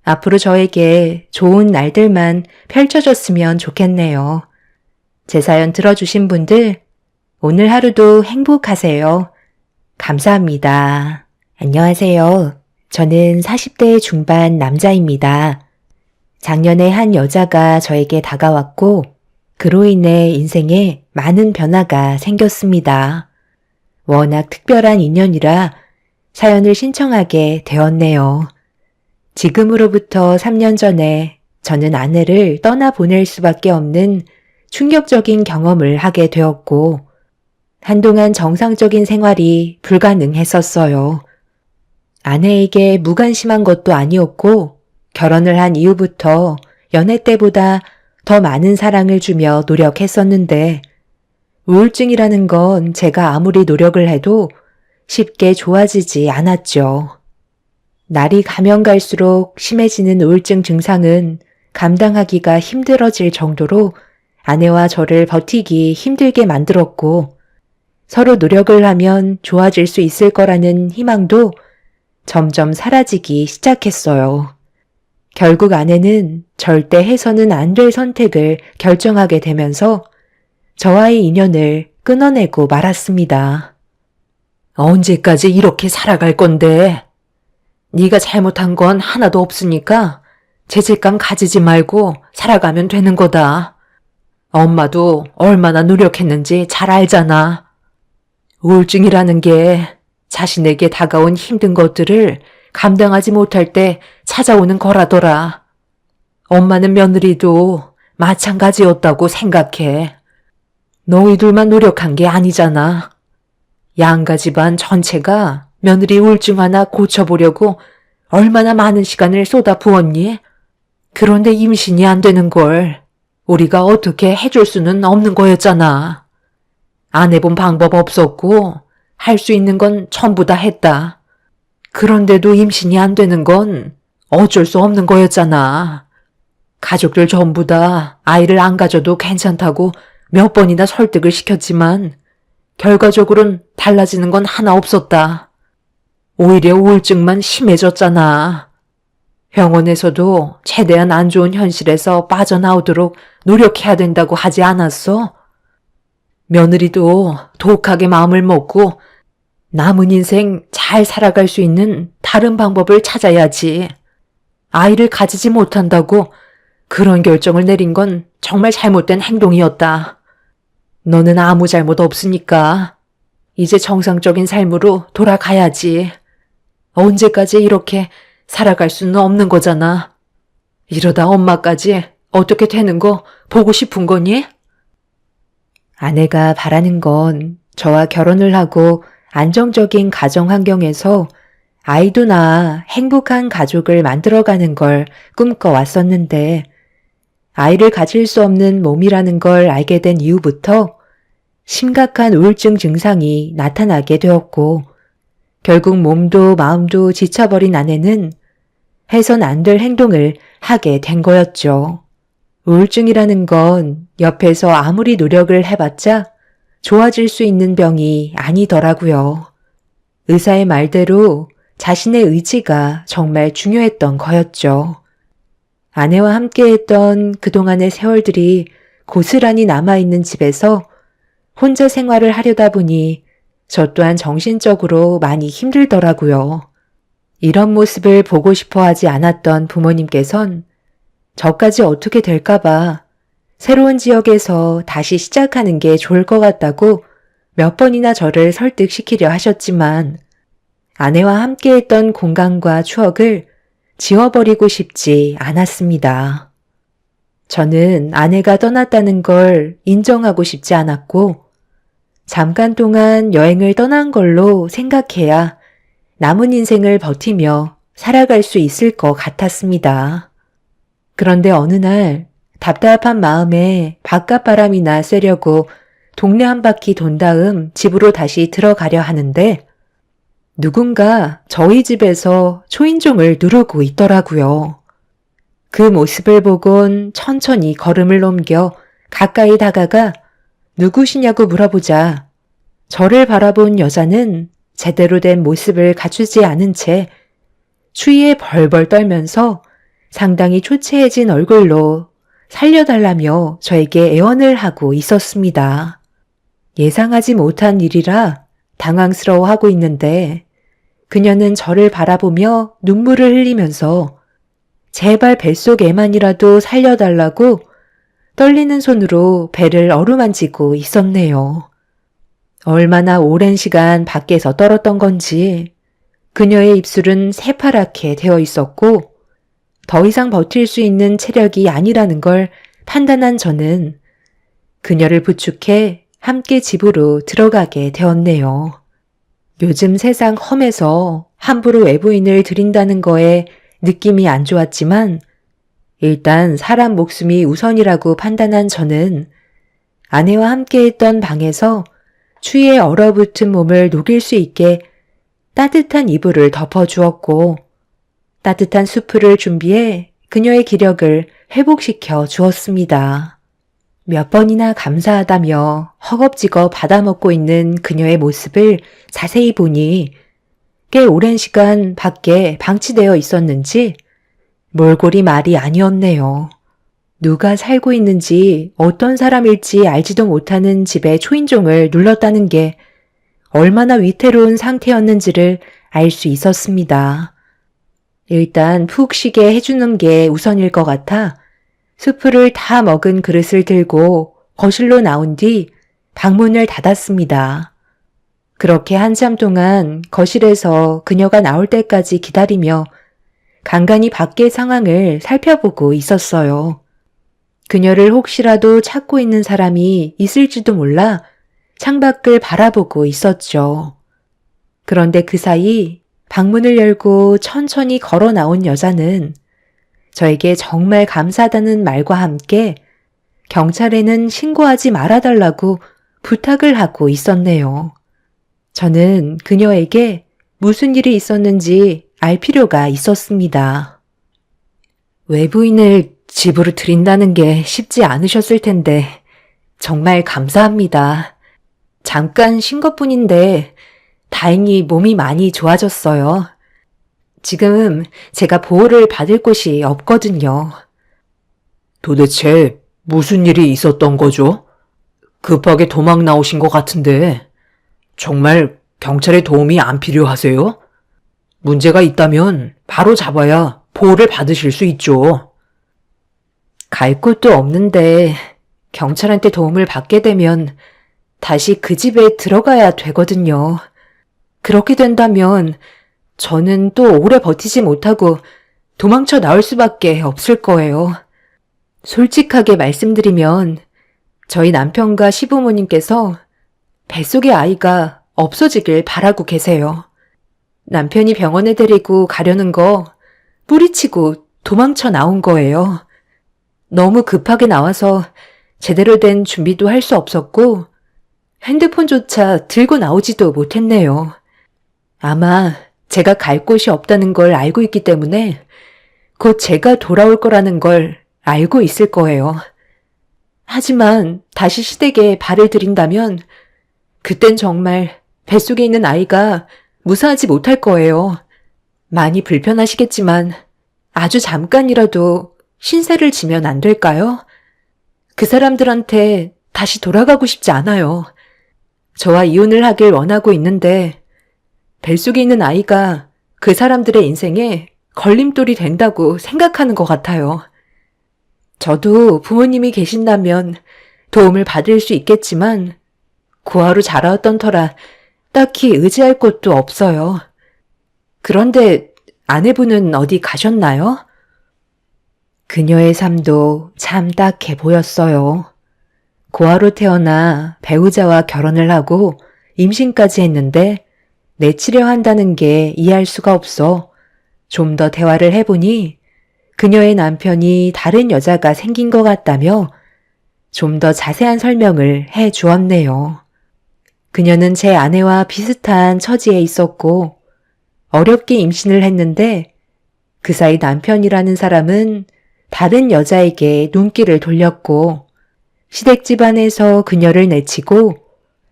앞으로 저에게 좋은 날들만 펼쳐졌으면 좋겠네요. 제 사연 들어주신 분들 오늘 하루도 행복하세요. 감사합니다. 안녕하세요. 저는 40대 중반 남자입니다. 작년에 한 여자가 저에게 다가왔고 그로 인해 인생에 많은 변화가 생겼습니다. 워낙 특별한 인연이라 사연을 신청하게 되었네요. 지금으로부터 3년 전에 저는 아내를 떠나보낼 수밖에 없는 충격적인 경험을 하게 되었고 한동안 정상적인 생활이 불가능했었어요. 아내에게 무관심한 것도 아니었고 결혼을 한 이후부터 연애 때보다 더 많은 사랑을 주며 노력했었는데 우울증이라는 건 제가 아무리 노력을 해도 쉽게 좋아지지 않았죠. 날이 가면 갈수록 심해지는 우울증 증상은 감당하기가 힘들어질 정도로 아내와 저를 버티기 힘들게 만들었고 서로 노력을 하면 좋아질 수 있을 거라는 희망도 점점 사라지기 시작했어요. 결국 아내는 절대 해서는 안 될 선택을 결정하게 되면서 저와의 인연을 끊어내고 말았습니다. 언제까지 이렇게 살아갈 건데? 네가 잘못한 건 하나도 없으니까 죄책감 가지지 말고 살아가면 되는 거다. 엄마도 얼마나 노력했는지 잘 알잖아. 우울증이라는 게 자신에게 다가온 힘든 것들을 감당하지 못할 때 찾아오는 거라더라. 엄마는 며느리도 마찬가지였다고 생각해. 너희들만 노력한 게 아니잖아. 양가 집안 전체가 며느리 우울증 하나 고쳐보려고 얼마나 많은 시간을 쏟아 부었니? 그런데 임신이 안 되는 걸 우리가 어떻게 해줄 수는 없는 거였잖아. 안 해본 방법 없었고 할 수 있는 건 전부 다 했다. 그런데도 임신이 안 되는 건 어쩔 수 없는 거였잖아. 가족들 전부 다 아이를 안 가져도 괜찮다고 몇 번이나 설득을 시켰지만 결과적으로는 달라지는 건 하나 없었다. 오히려 우울증만 심해졌잖아. 병원에서도 최대한 안 좋은 현실에서 빠져나오도록 노력해야 된다고 하지 않았어? 며느리도 독하게 마음을 먹고 남은 인생 잘 살아갈 수 있는 다른 방법을 찾아야지. 아이를 가지지 못한다고 그런 결정을 내린 건 정말 잘못된 행동이었다. 너는 아무 잘못 없으니까 이제 정상적인 삶으로 돌아가야지. 언제까지 이렇게 살아갈 수는 없는 거잖아. 이러다 엄마까지 어떻게 되는 거 보고 싶은 거니? 아내가 바라는 건 저와 결혼을 하고 안정적인 가정 환경에서 아이도 낳아 행복한 가족을 만들어가는 걸 꿈꿔왔었는데 아이를 가질 수 없는 몸이라는 걸 알게 된 이후부터 심각한 우울증 증상이 나타나게 되었고 결국 몸도 마음도 지쳐버린 아내는 해선 안 될 행동을 하게 된 거였죠. 우울증이라는 건 옆에서 아무리 노력을 해봤자 좋아질 수 있는 병이 아니더라고요. 의사의 말대로 자신의 의지가 정말 중요했던 거였죠. 아내와 함께했던 그동안의 세월들이 고스란히 남아있는 집에서 혼자 생활을 하려다 보니 저 또한 정신적으로 많이 힘들더라고요. 이런 모습을 보고 싶어 하지 않았던 부모님께선 저까지 어떻게 될까봐 새로운 지역에서 다시 시작하는 게 좋을 것 같다고 몇 번이나 저를 설득시키려 하셨지만 아내와 함께했던 공간과 추억을 지워버리고 싶지 않았습니다. 저는 아내가 떠났다는 걸 인정하고 싶지 않았고 잠깐 동안 여행을 떠난 걸로 생각해야 남은 인생을 버티며 살아갈 수 있을 것 같았습니다. 그런데 어느 날 답답한 마음에 바깥바람이나 쐬려고 동네 한 바퀴 돈 다음 집으로 다시 들어가려 하는데 누군가 저희 집에서 초인종을 누르고 있더라고요. 그 모습을 보곤 천천히 걸음을 넘겨 가까이 다가가 누구시냐고 물어보자 저를 바라본 여자는 제대로 된 모습을 갖추지 않은 채 추위에 벌벌 떨면서 상당히 초췌해진 얼굴로 살려달라며 저에게 애원을 하고 있었습니다. 예상하지 못한 일이라 당황스러워하고 있는데 그녀는 저를 바라보며 눈물을 흘리면서 제발 뱃속에만이라도 살려달라고 떨리는 손으로 배를 어루만지고 있었네요. 얼마나 오랜 시간 밖에서 떨었던 건지 그녀의 입술은 새파랗게 되어 있었고 더 이상 버틸 수 있는 체력이 아니라는 걸 판단한 저는 그녀를 부축해 함께 집으로 들어가게 되었네요. 요즘 세상 험해서 함부로 외부인을 들인다는 거에 느낌이 안 좋았지만 일단 사람 목숨이 우선이라고 판단한 저는 아내와 함께했던 방에서 추위에 얼어붙은 몸을 녹일 수 있게 따뜻한 이불을 덮어주었고 따뜻한 수프를 준비해 그녀의 기력을 회복시켜 주었습니다. 몇 번이나 감사하다며 허겁지겁 받아먹고 있는 그녀의 모습을 자세히 보니 꽤 오랜 시간 밖에 방치되어 있었는지 몰골이 말이 아니었네요. 누가 살고 있는지 어떤 사람일지 알지도 못하는 집의 초인종을 눌렀다는 게 얼마나 위태로운 상태였는지를 알 수 있었습니다. 일단 푹 쉬게 해주는 게 우선일 것 같아 수프를 다 먹은 그릇을 들고 거실로 나온 뒤 방문을 닫았습니다. 그렇게 한참 동안 거실에서 그녀가 나올 때까지 기다리며 간간히 밖의 상황을 살펴보고 있었어요. 그녀를 혹시라도 찾고 있는 사람이 있을지도 몰라 창밖을 바라보고 있었죠. 그런데 그 사이 방문을 열고 천천히 걸어 나온 여자는 저에게 정말 감사하다는 말과 함께 경찰에는 신고하지 말아달라고 부탁을 하고 있었네요. 저는 그녀에게 무슨 일이 있었는지 알 필요가 있었습니다. 외부인을 집으로 들인다는 게 쉽지 않으셨을 텐데 정말 감사합니다. 잠깐 쉰 것뿐인데 다행히 몸이 많이 좋아졌어요. 지금 제가 보호를 받을 곳이 없거든요. 도대체 무슨 일이 있었던 거죠? 급하게 도망 나오신 것 같은데 정말 경찰의 도움이 안 필요하세요? 문제가 있다면 바로 잡아야 보호를 받으실 수 있죠. 갈 곳도 없는데 경찰한테 도움을 받게 되면 다시 그 집에 들어가야 되거든요. 그렇게 된다면 저는 또 오래 버티지 못하고 도망쳐 나올 수밖에 없을 거예요. 솔직하게 말씀드리면 저희 남편과 시부모님께서 뱃속의 아이가 없어지길 바라고 계세요. 남편이 병원에 데리고 가려는 거 뿌리치고 도망쳐 나온 거예요. 너무 급하게 나와서 제대로 된 준비도 할 수 없었고 핸드폰조차 들고 나오지도 못했네요. 아마 제가 갈 곳이 없다는 걸 알고 있기 때문에 곧 제가 돌아올 거라는 걸 알고 있을 거예요. 하지만 다시 시댁에 발을 들인다면 그땐 정말 뱃속에 있는 아이가 무사하지 못할 거예요. 많이 불편하시겠지만 아주 잠깐이라도 신세를 지면 안 될까요? 그 사람들한테 다시 돌아가고 싶지 않아요. 저와 이혼을 하길 원하고 있는데 뱃속에 있는 아이가 그 사람들의 인생에 걸림돌이 된다고 생각하는 것 같아요. 저도 부모님이 계신다면 도움을 받을 수 있겠지만 고아로 자라왔던 터라 딱히 의지할 곳도 없어요. 그런데 아내분은 어디 가셨나요? 그녀의 삶도 참 딱해 보였어요. 고아로 태어나 배우자와 결혼을 하고 임신까지 했는데 내치려 한다는 게 이해할 수가 없어 좀 더 대화를 해보니 그녀의 남편이 다른 여자가 생긴 것 같다며 좀 더 자세한 설명을 해 주었네요. 그녀는 제 아내와 비슷한 처지에 있었고 어렵게 임신을 했는데 그 사이 남편이라는 사람은 다른 여자에게 눈길을 돌렸고 시댁 집안에서 그녀를 내치고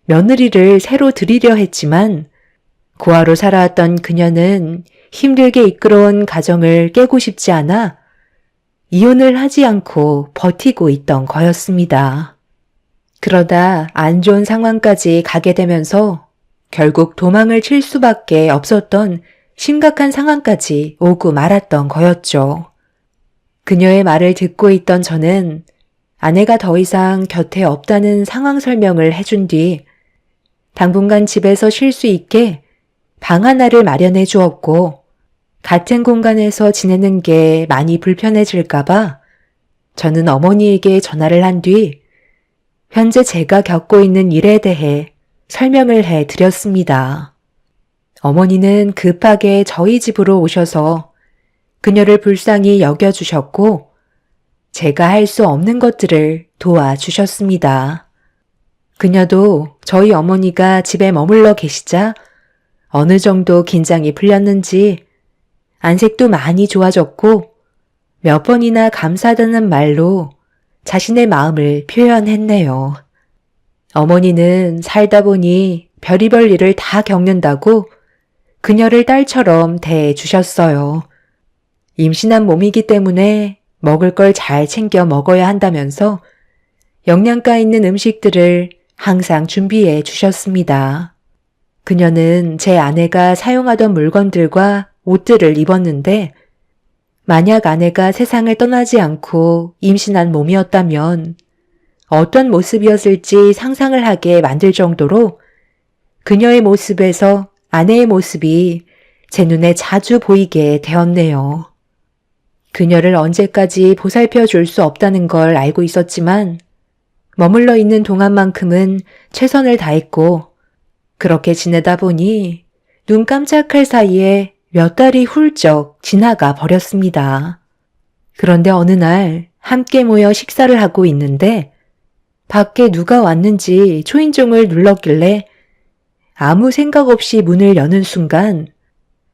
며느리를 새로 들이려 했지만 고아로 살아왔던 그녀는 힘들게 이끌어온 가정을 깨고 싶지 않아 이혼을 하지 않고 버티고 있던 거였습니다. 그러다 안 좋은 상황까지 가게 되면서 결국 도망을 칠 수밖에 없었던 심각한 상황까지 오고 말았던 거였죠. 그녀의 말을 듣고 있던 저는 아내가 더 이상 곁에 없다는 상황 설명을 해준 뒤 당분간 집에서 쉴 수 있게 방 하나를 마련해 주었고 같은 공간에서 지내는 게 많이 불편해질까봐 저는 어머니에게 전화를 한 뒤 현재 제가 겪고 있는 일에 대해 설명을 해 드렸습니다. 어머니는 급하게 저희 집으로 오셔서 그녀를 불쌍히 여겨주셨고 제가 할 수 없는 것들을 도와주셨습니다. 그녀도 저희 어머니가 집에 머물러 계시자 어느 정도 긴장이 풀렸는지 안색도 많이 좋아졌고 몇 번이나 감사하다는 말로 자신의 마음을 표현했네요. 어머니는 살다 보니 별의별 일을 다 겪는다고 그녀를 딸처럼 대해주셨어요. 임신한 몸이기 때문에 먹을 걸 잘 챙겨 먹어야 한다면서 영양가 있는 음식들을 항상 준비해 주셨습니다. 그녀는 제 아내가 사용하던 물건들과 옷들을 입었는데 만약 아내가 세상을 떠나지 않고 임신한 몸이었다면 어떤 모습이었을지 상상을 하게 만들 정도로 그녀의 모습에서 아내의 모습이 제 눈에 자주 보이게 되었네요. 그녀를 언제까지 보살펴 줄 수 없다는 걸 알고 있었지만 머물러 있는 동안만큼은 최선을 다했고 그렇게 지내다 보니 눈 깜짝할 사이에 몇 달이 훌쩍 지나가 버렸습니다. 그런데 어느 날 함께 모여 식사를 하고 있는데 밖에 누가 왔는지 초인종을 눌렀길래 아무 생각 없이 문을 여는 순간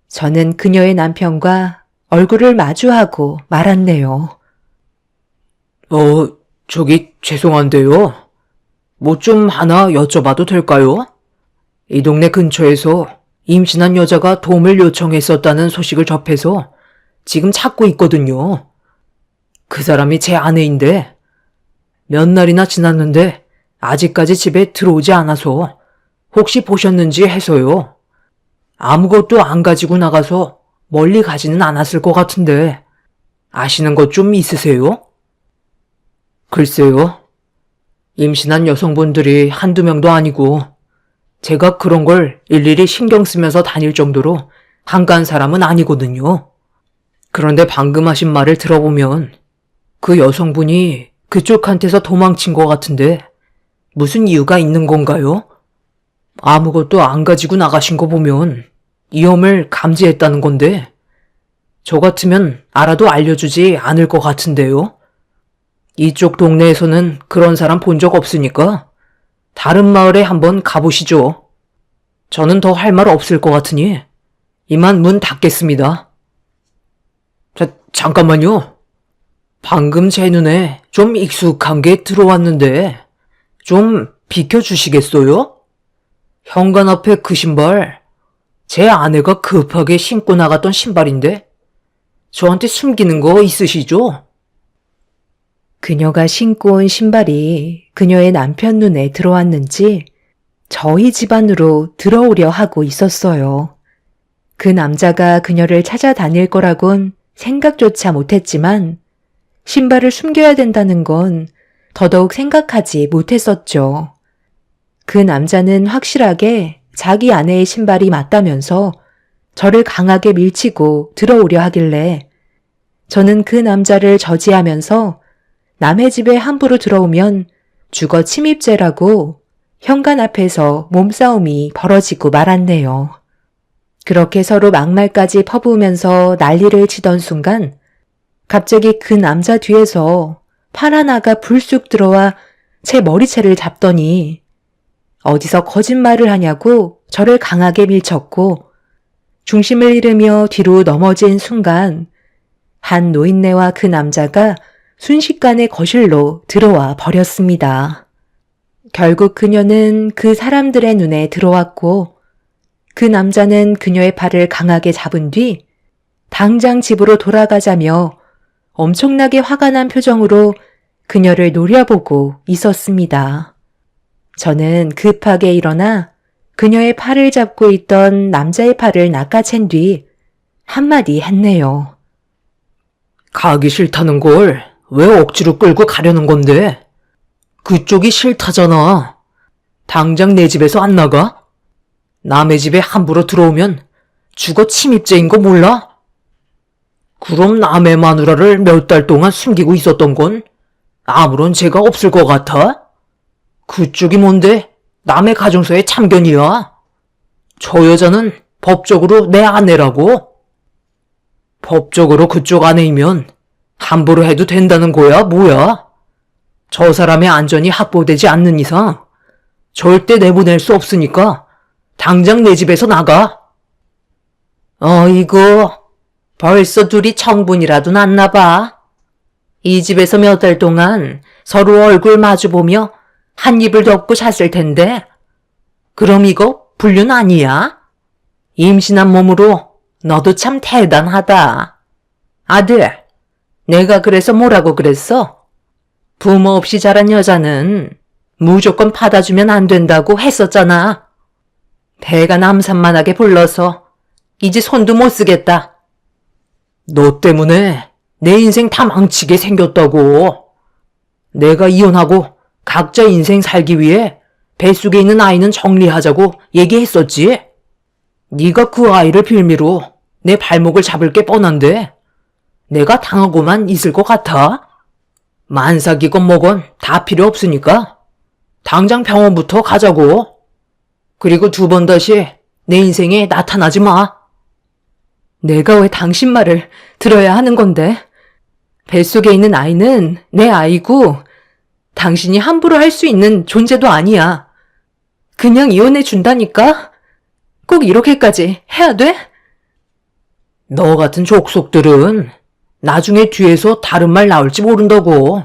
저는 그녀의 남편과 얼굴을 마주하고 말았네요. 저기 죄송한데요. 뭐 좀 하나 여쭤봐도 될까요? 이 동네 근처에서 임신한 여자가 도움을 요청했었다는 소식을 접해서 지금 찾고 있거든요. 그 사람이 제 아내인데 몇 날이나 지났는데 아직까지 집에 들어오지 않아서 혹시 보셨는지 해서요. 아무것도 안 가지고 나가서 멀리 가지는 않았을 것 같은데 아시는 것 좀 있으세요? 글쎄요. 임신한 여성분들이 한두 명도 아니고 제가 그런 걸 일일이 신경 쓰면서 다닐 정도로 한가한 사람은 아니거든요. 그런데 방금 하신 말을 들어보면 그 여성분이 그쪽한테서 도망친 것 같은데 무슨 이유가 있는 건가요? 아무것도 안 가지고 나가신 거 보면 위험을 감지했다는 건데 저 같으면 알아도 알려주지 않을 것 같은데요. 이쪽 동네에서는 그런 사람 본 적 없으니까 다른 마을에 한번 가보시죠. 저는 더 할 말 없을 것 같으니 이만 문 닫겠습니다. 잠깐만요. 방금 제 눈에 좀 익숙한 게 들어왔는데 좀 비켜주시겠어요? 현관 앞에 그 신발 제 아내가 급하게 신고 나갔던 신발인데 저한테 숨기는 거 있으시죠? 그녀가 신고 온 신발이 그녀의 남편 눈에 들어왔는지 저희 집 안으로 들어오려 하고 있었어요. 그 남자가 그녀를 찾아다닐 거라곤 생각조차 못했지만 신발을 숨겨야 된다는 건 더더욱 생각하지 못했었죠. 그 남자는 확실하게 자기 아내의 신발이 맞다면서 저를 강하게 밀치고 들어오려 하길래 저는 그 남자를 저지하면서 남의 집에 함부로 들어오면 주거 침입죄라고 현관 앞에서 몸싸움이 벌어지고 말았네요. 그렇게 서로 막말까지 퍼부으면서 난리를 치던 순간 갑자기 그 남자 뒤에서 팔 하나가 불쑥 들어와 제 머리채를 잡더니 어디서 거짓말을 하냐고 저를 강하게 밀쳤고 중심을 잃으며 뒤로 넘어진 순간 한 노인네와 그 남자가 순식간에 거실로 들어와 버렸습니다. 결국 그녀는 그 사람들의 눈에 들어왔고 그 남자는 그녀의 팔을 강하게 잡은 뒤 당장 집으로 돌아가자며 엄청나게 화가 난 표정으로 그녀를 노려보고 있었습니다. 저는 급하게 일어나 그녀의 팔을 잡고 있던 남자의 팔을 낚아챈 뒤 한마디 했네요. 가기 싫다는 걸 왜 억지로 끌고 가려는 건데? 그쪽이 싫다잖아. 당장 내 집에서 안 나가? 남의 집에 함부로 들어오면 주거 침입죄인 거 몰라? 그럼 남의 마누라를 몇 달 동안 숨기고 있었던 건 아무런 죄가 없을 것 같아? 그쪽이 뭔데 남의 가정사에 참견이야? 저 여자는 법적으로 내 아내라고? 법적으로 그쪽 아내이면 함부로 해도 된다는 거야, 뭐야? 저 사람의 안전이 확보되지 않는 이상 절대 내보낼 수 없으니까 당장 내 집에서 나가. 어이구, 벌써 둘이 청분이라도 났나 봐. 이 집에서 몇 달 동안 서로 얼굴 마주보며 한 입을 덮고 잤을 텐데 그럼 이거 불륜 아니야? 임신한 몸으로 너도 참 대단하다. 아들, 내가 그래서 뭐라고 그랬어? 부모 없이 자란 여자는 무조건 받아주면 안 된다고 했었잖아. 배가 남산만하게 불러서 이제 손도 못 쓰겠다. 너 때문에 내 인생 다 망치게 생겼다고. 내가 이혼하고 각자 인생 살기 위해 뱃속에 있는 아이는 정리하자고 얘기했었지. 네가 그 아이를 빌미로 내 발목을 잡을 게 뻔한데 내가 당하고만 있을 것 같아? 만삭이건 뭐건 다 필요 없으니까 당장 병원부터 가자고. 그리고 두 번 다시 내 인생에 나타나지 마. 내가 왜 당신 말을 들어야 하는 건데? 뱃속에 있는 아이는 내 아이고 당신이 함부로 할 수 있는 존재도 아니야. 그냥 이혼해 준다니까? 꼭 이렇게까지 해야 돼? 너 같은 족속들은 나중에 뒤에서 다른 말 나올지 모른다고.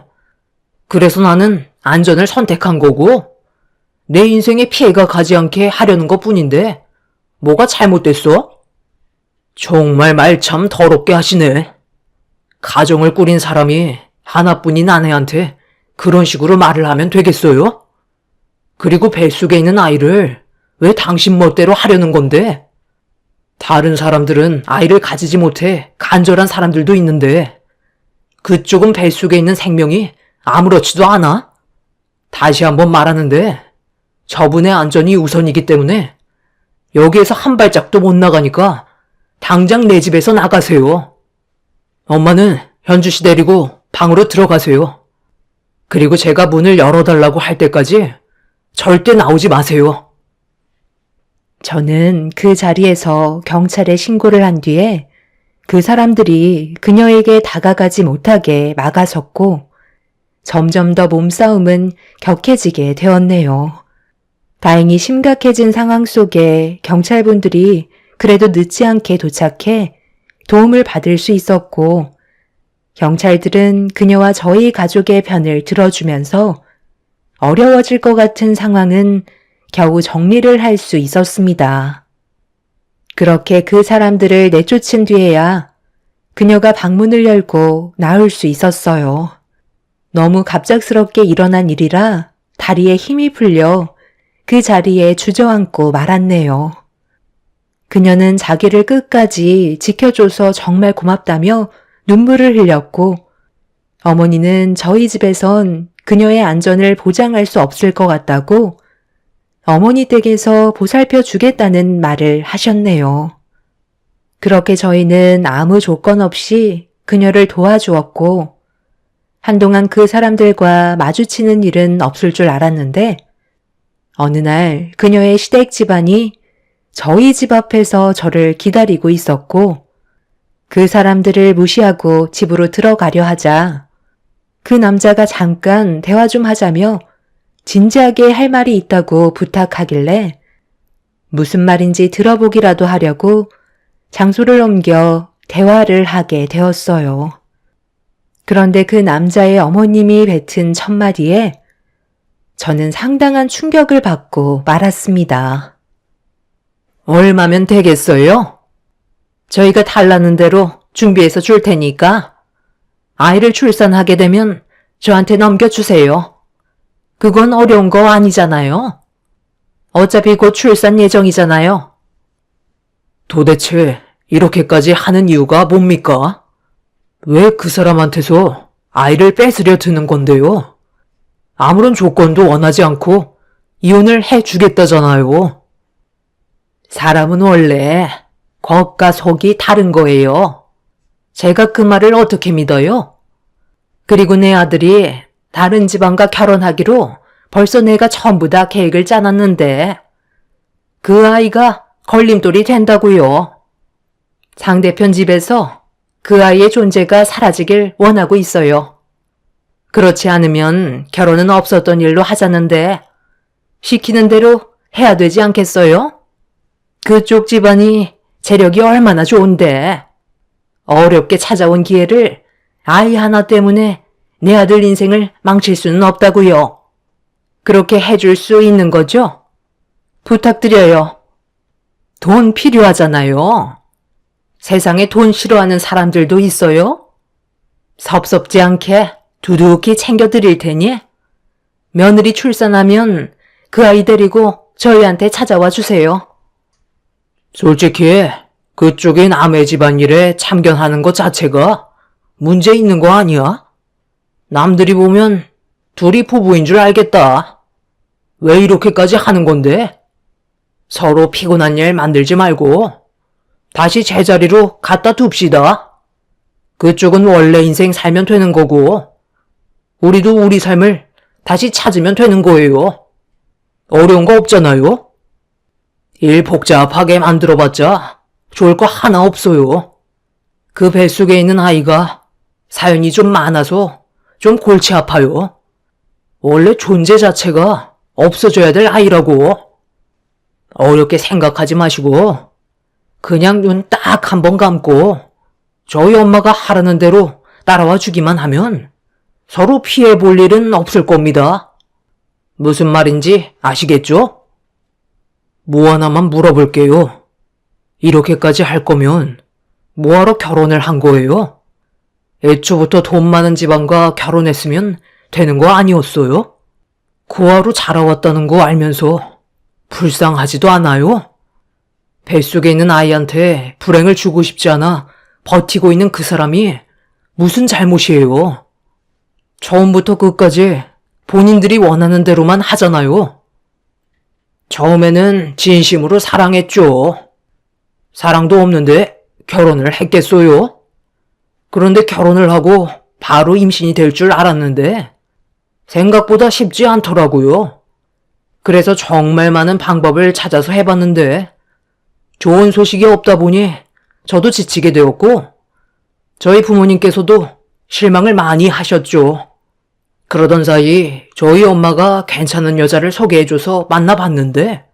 그래서 나는 안전을 선택한 거고 내 인생에 피해가 가지 않게 하려는 것 뿐인데 뭐가 잘못됐어? 정말 말 참 더럽게 하시네. 가정을 꾸린 사람이 하나뿐인 아내한테 그런 식으로 말을 하면 되겠어요? 그리고 뱃속에 있는 아이를 왜 당신 멋대로 하려는 건데? 다른 사람들은 아이를 가지지 못해 간절한 사람들도 있는데 그쪽은 뱃속에 있는 생명이 아무렇지도 않아? 다시 한번 말하는데 저분의 안전이 우선이기 때문에 여기에서 한 발짝도 못 나가니까 당장 내 집에서 나가세요. 엄마는 현주 씨 데리고 방으로 들어가세요. 그리고 제가 문을 열어달라고 할 때까지 절대 나오지 마세요. 저는 그 자리에서 경찰에 신고를 한 뒤에 그 사람들이 그녀에게 다가가지 못하게 막아섰고 점점 더 몸싸움은 격해지게 되었네요. 다행히 심각해진 상황 속에 경찰분들이 그래도 늦지 않게 도착해 도움을 받을 수 있었고 경찰들은 그녀와 저희 가족의 편을 들어주면서 어려워질 것 같은 상황은 겨우 정리를 할 수 있었습니다. 그렇게 그 사람들을 내쫓은 뒤에야 그녀가 방문을 열고 나올 수 있었어요. 너무 갑작스럽게 일어난 일이라 다리에 힘이 풀려 그 자리에 주저앉고 말았네요. 그녀는 자기를 끝까지 지켜줘서 정말 고맙다며 눈물을 흘렸고 어머니는 저희 집에선 그녀의 안전을 보장할 수 없을 것 같다고 어머니 댁에서 보살펴 주겠다는 말을 하셨네요. 그렇게 저희는 아무 조건 없이 그녀를 도와주었고 한동안 그 사람들과 마주치는 일은 없을 줄 알았는데 어느 날 그녀의 시댁 집안이 저희 집 앞에서 저를 기다리고 있었고 그 사람들을 무시하고 집으로 들어가려 하자 그 남자가 잠깐 대화 좀 하자며 진지하게 할 말이 있다고 부탁하길래 무슨 말인지 들어보기라도 하려고 장소를 옮겨 대화를 하게 되었어요. 그런데 그 남자의 어머님이 뱉은 첫마디에 저는 상당한 충격을 받고 말았습니다. 얼마면 되겠어요? 저희가 달라는 대로 준비해서 줄 테니까 아이를 출산하게 되면 저한테 넘겨주세요. 그건 어려운 거 아니잖아요. 어차피 곧 출산 예정이잖아요. 도대체 이렇게까지 하는 이유가 뭡니까? 왜 그 사람한테서 아이를 뺏으려 드는 건데요? 아무런 조건도 원하지 않고 이혼을 해주겠다잖아요. 사람은 원래 겉과 속이 다른 거예요. 제가 그 말을 어떻게 믿어요? 그리고 내 아들이 다른 집안과 결혼하기로 벌써 내가 전부 다 계획을 짜놨는데 그 아이가 걸림돌이 된다고요. 상대편 집에서 그 아이의 존재가 사라지길 원하고 있어요. 그렇지 않으면 결혼은 없었던 일로 하자는데 시키는 대로 해야 되지 않겠어요? 그쪽 집안이 재력이 얼마나 좋은데 어렵게 찾아온 기회를 아이 하나 때문에 내 아들 인생을 망칠 수는 없다고요. 그렇게 해줄 수 있는 거죠? 부탁드려요. 돈 필요하잖아요. 세상에 돈 싫어하는 사람들도 있어요. 섭섭지 않게 두둑히 챙겨드릴 테니 며느리 출산하면 그 아이 데리고 저희한테 찾아와 주세요. 솔직히 그쪽이 남의 집안일에 참견하는 것 자체가 문제 있는 거 아니야? 남들이 보면 둘이 부부인 줄 알겠다. 왜 이렇게까지 하는 건데? 서로 피곤한 일 만들지 말고 다시 제자리로 갖다 둡시다. 그쪽은 원래 인생 살면 되는 거고 우리도 우리 삶을 다시 찾으면 되는 거예요. 어려운 거 없잖아요. 일 복잡하게 만들어봤자 좋을 거 하나 없어요. 그 뱃속에 있는 아이가 사연이 좀 많아서 좀 골치 아파요. 원래 존재 자체가 없어져야 될 아이라고. 어렵게 생각하지 마시고 그냥 눈 딱 한 번 감고 저희 엄마가 하라는 대로 따라와 주기만 하면 서로 피해 볼 일은 없을 겁니다. 무슨 말인지 아시겠죠? 뭐 하나만 물어볼게요. 이렇게까지 할 거면 뭐하러 결혼을 한 거예요? 애초부터 돈 많은 집안과 결혼했으면 되는 거 아니었어요? 고아로 자라왔다는 거 알면서 불쌍하지도 않아요? 뱃속에 있는 아이한테 불행을 주고 싶지 않아 버티고 있는 그 사람이 무슨 잘못이에요? 처음부터 끝까지 본인들이 원하는 대로만 하잖아요. 처음에는 진심으로 사랑했죠. 사랑도 없는데 결혼을 했겠어요? 그런데 결혼을 하고 바로 임신이 될 줄 알았는데 생각보다 쉽지 않더라고요. 그래서 정말 많은 방법을 찾아서 해봤는데 좋은 소식이 없다 보니 저도 지치게 되었고 저희 부모님께서도 실망을 많이 하셨죠. 그러던 사이 저희 엄마가 괜찮은 여자를 소개해줘서 만나봤는데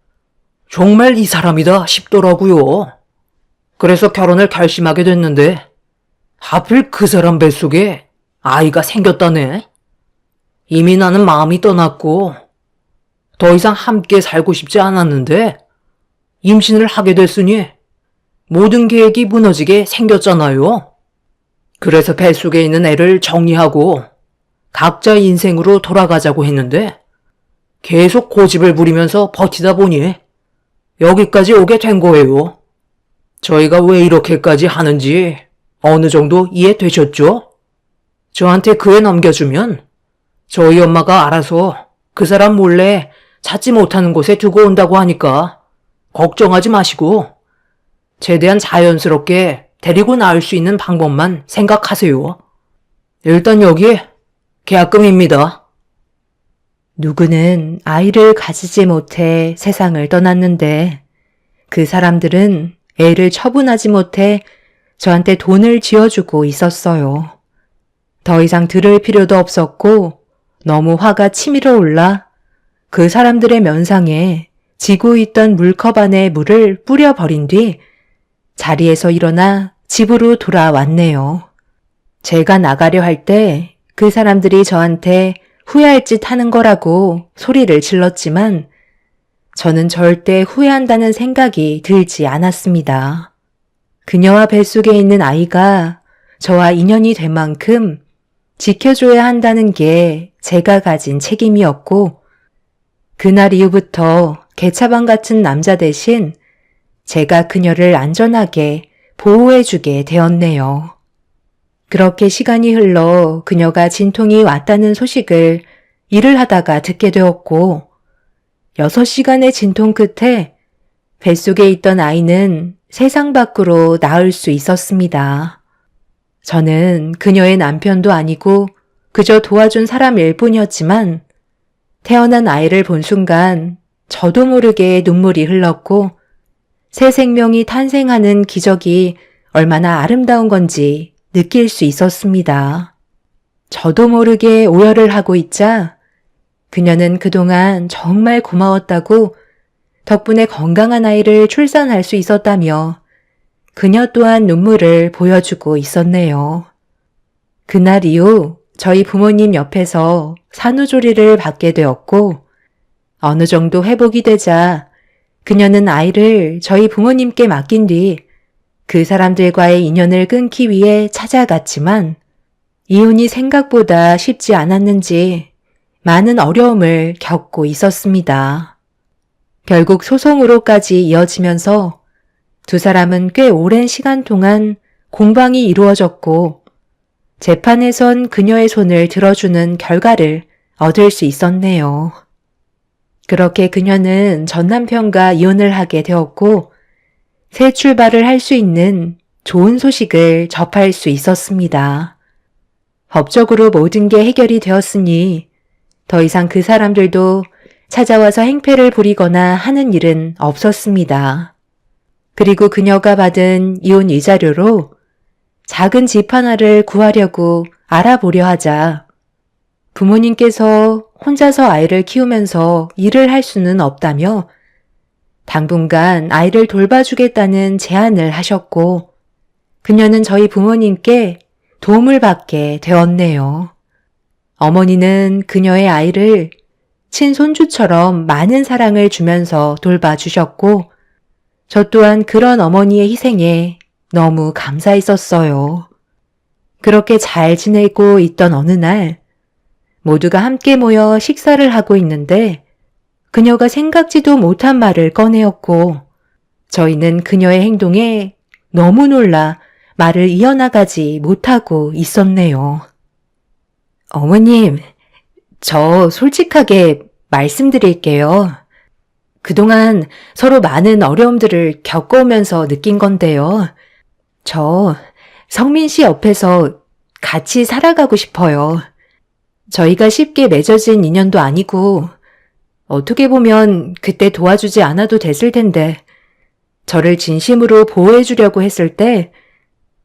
정말 이 사람이다 싶더라고요. 그래서 결혼을 결심하게 됐는데 하필 그 사람 뱃속에 아이가 생겼다네. 이미 나는 마음이 떠났고 더 이상 함께 살고 싶지 않았는데 임신을 하게 됐으니 모든 계획이 무너지게 생겼잖아요. 그래서 뱃속에 있는 애를 정리하고 각자 인생으로 돌아가자고 했는데 계속 고집을 부리면서 버티다 보니 여기까지 오게 된 거예요. 저희가 왜 이렇게까지 하는지 어느 정도 이해되셨죠? 저한테 그 애 넘겨주면 저희 엄마가 알아서 그 사람 몰래 찾지 못하는 곳에 두고 온다고 하니까 걱정하지 마시고 최대한 자연스럽게 데리고 나올 수 있는 방법만 생각하세요. 일단 여기 계약금입니다. 누구는 아이를 가지지 못해 세상을 떠났는데 그 사람들은 애를 처분하지 못해 저한테 돈을 쥐어주고 있었어요. 더 이상 들을 필요도 없었고 너무 화가 치밀어 올라 그 사람들의 면상에 지고 있던 물컵 안에 물을 뿌려버린 뒤 자리에서 일어나 집으로 돌아왔네요. 제가 나가려 할 때 그 사람들이 저한테 후회할 짓 하는 거라고 소리를 질렀지만 저는 절대 후회한다는 생각이 들지 않았습니다. 그녀와 뱃속에 있는 아이가 저와 인연이 된 만큼 지켜줘야 한다는 게 제가 가진 책임이었고 그날 이후부터 개차반 같은 남자 대신 제가 그녀를 안전하게 보호해주게 되었네요. 그렇게 시간이 흘러 그녀가 진통이 왔다는 소식을 일을 하다가 듣게 되었고 6시간의 진통 끝에 뱃속에 있던 아이는 세상 밖으로 나올 수 있었습니다. 저는 그녀의 남편도 아니고 그저 도와준 사람일 뿐이었지만 태어난 아이를 본 순간 저도 모르게 눈물이 흘렀고 새 생명이 탄생하는 기적이 얼마나 아름다운 건지 느낄 수 있었습니다. 저도 모르게 오열을 하고 있자 그녀는 그동안 정말 고마웠다고 덕분에 건강한 아이를 출산할 수 있었다며 그녀 또한 눈물을 보여주고 있었네요. 그날 이후 저희 부모님 옆에서 산후조리를 받게 되었고 어느 정도 회복이 되자 그녀는 아이를 저희 부모님께 맡긴 뒤 그 사람들과의 인연을 끊기 위해 찾아갔지만 이혼이 생각보다 쉽지 않았는지 많은 어려움을 겪고 있었습니다. 결국 소송으로까지 이어지면서 두 사람은 꽤 오랜 시간 동안 공방이 이루어졌고 재판에선 그녀의 손을 들어주는 결과를 얻을 수 있었네요. 그렇게 그녀는 전 남편과 이혼을 하게 되었고 새 출발을 할 수 있는 좋은 소식을 접할 수 있었습니다. 법적으로 모든 게 해결이 되었으니 더 이상 그 사람들도 찾아와서 행패를 부리거나 하는 일은 없었습니다. 그리고 그녀가 받은 이혼 위자료로 작은 집 하나를 구하려고 알아보려 하자 부모님께서 혼자서 아이를 키우면서 일을 할 수는 없다며 당분간 아이를 돌봐주겠다는 제안을 하셨고 그녀는 저희 부모님께 도움을 받게 되었네요. 어머니는 그녀의 아이를 친손주처럼 많은 사랑을 주면서 돌봐주셨고 저 또한 그런 어머니의 희생에 너무 감사했었어요. 그렇게 잘 지내고 있던 어느 날 모두가 함께 모여 식사를 하고 있는데 그녀가 생각지도 못한 말을 꺼내었고 저희는 그녀의 행동에 너무 놀라 말을 이어나가지 못하고 있었네요. 어머님, 저 솔직하게 말씀드릴게요. 그동안 서로 많은 어려움들을 겪어오면서 느낀 건데요. 저 성민 씨 옆에서 같이 살아가고 싶어요. 저희가 쉽게 맺어진 인연도 아니고 어떻게 보면 그때 도와주지 않아도 됐을 텐데 저를 진심으로 보호해 주려고 했을 때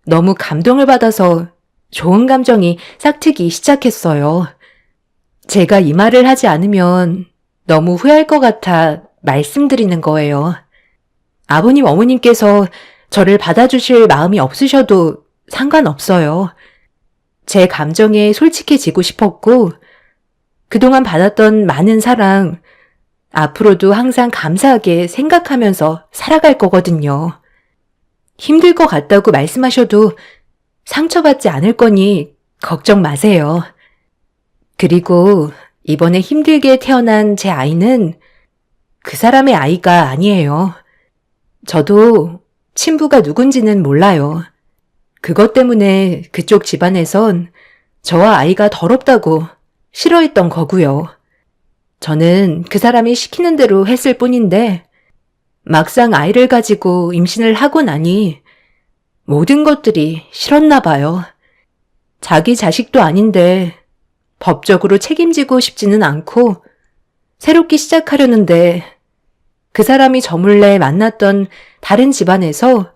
너무 감동을 받아서 좋은 감정이 싹트기 시작했어요. 제가 이 말을 하지 않으면 너무 후회할 것 같아 말씀드리는 거예요. 아버님, 어머님께서 저를 받아주실 마음이 없으셔도 상관없어요. 제 감정에 솔직해지고 싶었고 그동안 받았던 많은 사랑 앞으로도 항상 감사하게 생각하면서 살아갈 거거든요. 힘들 것 같다고 말씀하셔도 상처받지 않을 거니 걱정 마세요. 그리고 이번에 힘들게 태어난 제 아이는 그 사람의 아이가 아니에요. 저도 친부가 누군지는 몰라요. 그것 때문에 그쪽 집안에선 저와 아이가 더럽다고 싫어했던 거고요. 저는 그 사람이 시키는 대로 했을 뿐인데 막상 아이를 가지고 임신을 하고 나니 모든 것들이 싫었나 봐요. 자기 자식도 아닌데 법적으로 책임지고 싶지는 않고 새롭게 시작하려는데 그 사람이 저 몰래 만났던 다른 집안에서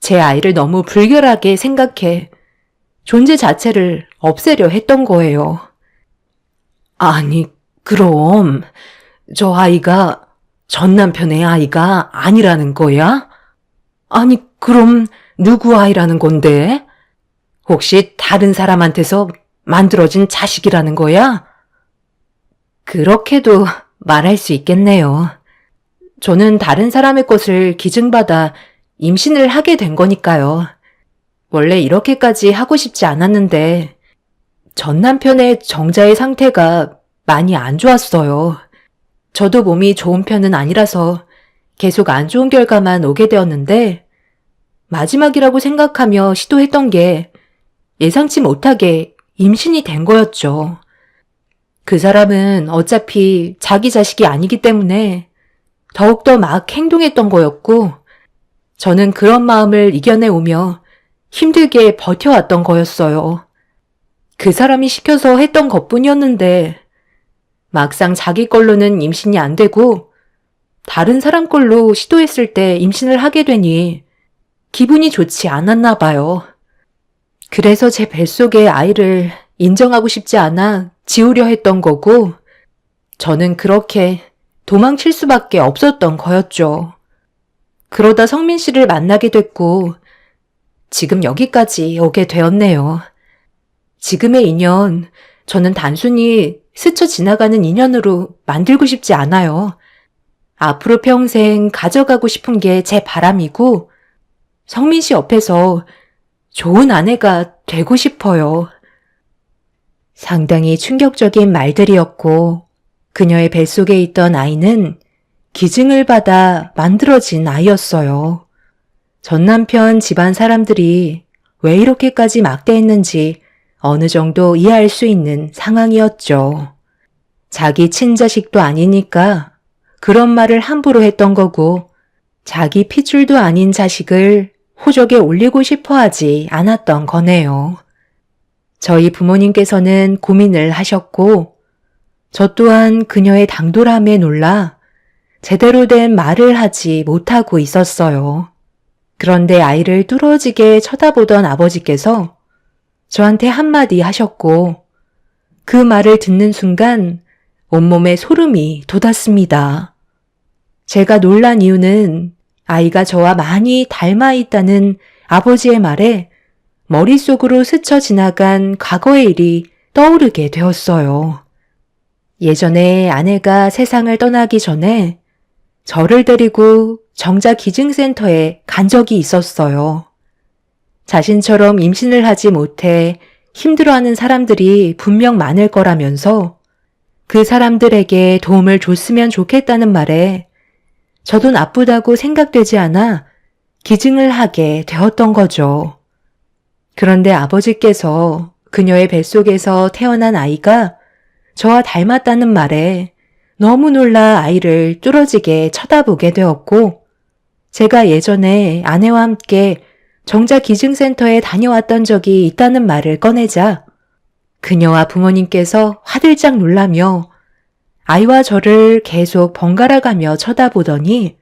제 아이를 너무 불결하게 생각해 존재 자체를 없애려 했던 거예요. 아니, 그럼 저 아이가 전 남편의 아이가 아니라는 거야? 아니, 그럼 누구 아이라는 건데? 혹시 다른 사람한테서 만들어진 자식이라는 거야? 그렇게도 말할 수 있겠네요. 저는 다른 사람의 것을 기증받아 임신을 하게 된 거니까요. 원래 이렇게까지 하고 싶지 않았는데 전 남편의 정자의 상태가 많이 안 좋았어요. 저도 몸이 좋은 편은 아니라서 계속 안 좋은 결과만 오게 되었는데 마지막이라고 생각하며 시도했던 게 예상치 못하게 임신이 된 거였죠. 그 사람은 어차피 자기 자식이 아니기 때문에 더욱더 막 행동했던 거였고 저는 그런 마음을 이겨내오며 힘들게 버텨왔던 거였어요. 그 사람이 시켜서 했던 것뿐이었는데 막상 자기 걸로는 임신이 안 되고 다른 사람 걸로 시도했을 때 임신을 하게 되니 기분이 좋지 않았나 봐요. 그래서 제 뱃속의 아이를 인정하고 싶지 않아 지우려 했던 거고, 저는 그렇게 도망칠 수밖에 없었던 거였죠. 그러다 성민 씨를 만나게 됐고, 지금 여기까지 오게 되었네요. 지금의 인연, 저는 단순히 스쳐 지나가는 인연으로 만들고 싶지 않아요. 앞으로 평생 가져가고 싶은 게 제 바람이고, 성민 씨 옆에서 좋은 아내가 되고 싶어요. 상당히 충격적인 말들이었고, 그녀의 뱃속에 있던 아이는 기증을 받아 만들어진 아이였어요. 전 남편 집안 사람들이 왜 이렇게까지 막대했는지 어느 정도 이해할 수 있는 상황이었죠. 자기 친자식도 아니니까 그런 말을 함부로 했던 거고, 자기 핏줄도 아닌 자식을 호적에 올리고 싶어 하지 않았던 거네요. 저희 부모님께서는 고민을 하셨고, 저 또한 그녀의 당돌함에 놀라 제대로 된 말을 하지 못하고 있었어요. 그런데 아이를 뚫어지게 쳐다보던 아버지께서 저한테 한마디 하셨고, 그 말을 듣는 순간 온몸에 소름이 돋았습니다. 제가 놀란 이유는 아이가 저와 많이 닮아 있다는 아버지의 말에 머릿속으로 스쳐 지나간 과거의 일이 떠오르게 되었어요. 예전에 아내가 세상을 떠나기 전에 저를 데리고 정자 기증센터에 간 적이 있었어요. 자신처럼 임신을 하지 못해 힘들어하는 사람들이 분명 많을 거라면서 그 사람들에게 도움을 줬으면 좋겠다는 말에 저도 나쁘다고 생각되지 않아 기증을 하게 되었던 거죠. 그런데 아버지께서 그녀의 뱃속에서 태어난 아이가 저와 닮았다는 말에 너무 놀라 아이를 뚫어지게 쳐다보게 되었고, 제가 예전에 아내와 함께 정자 기증센터에 다녀왔던 적이 있다는 말을 꺼내자 그녀와 부모님께서 화들짝 놀라며 아이와 저를 계속 번갈아가며 쳐다보더니,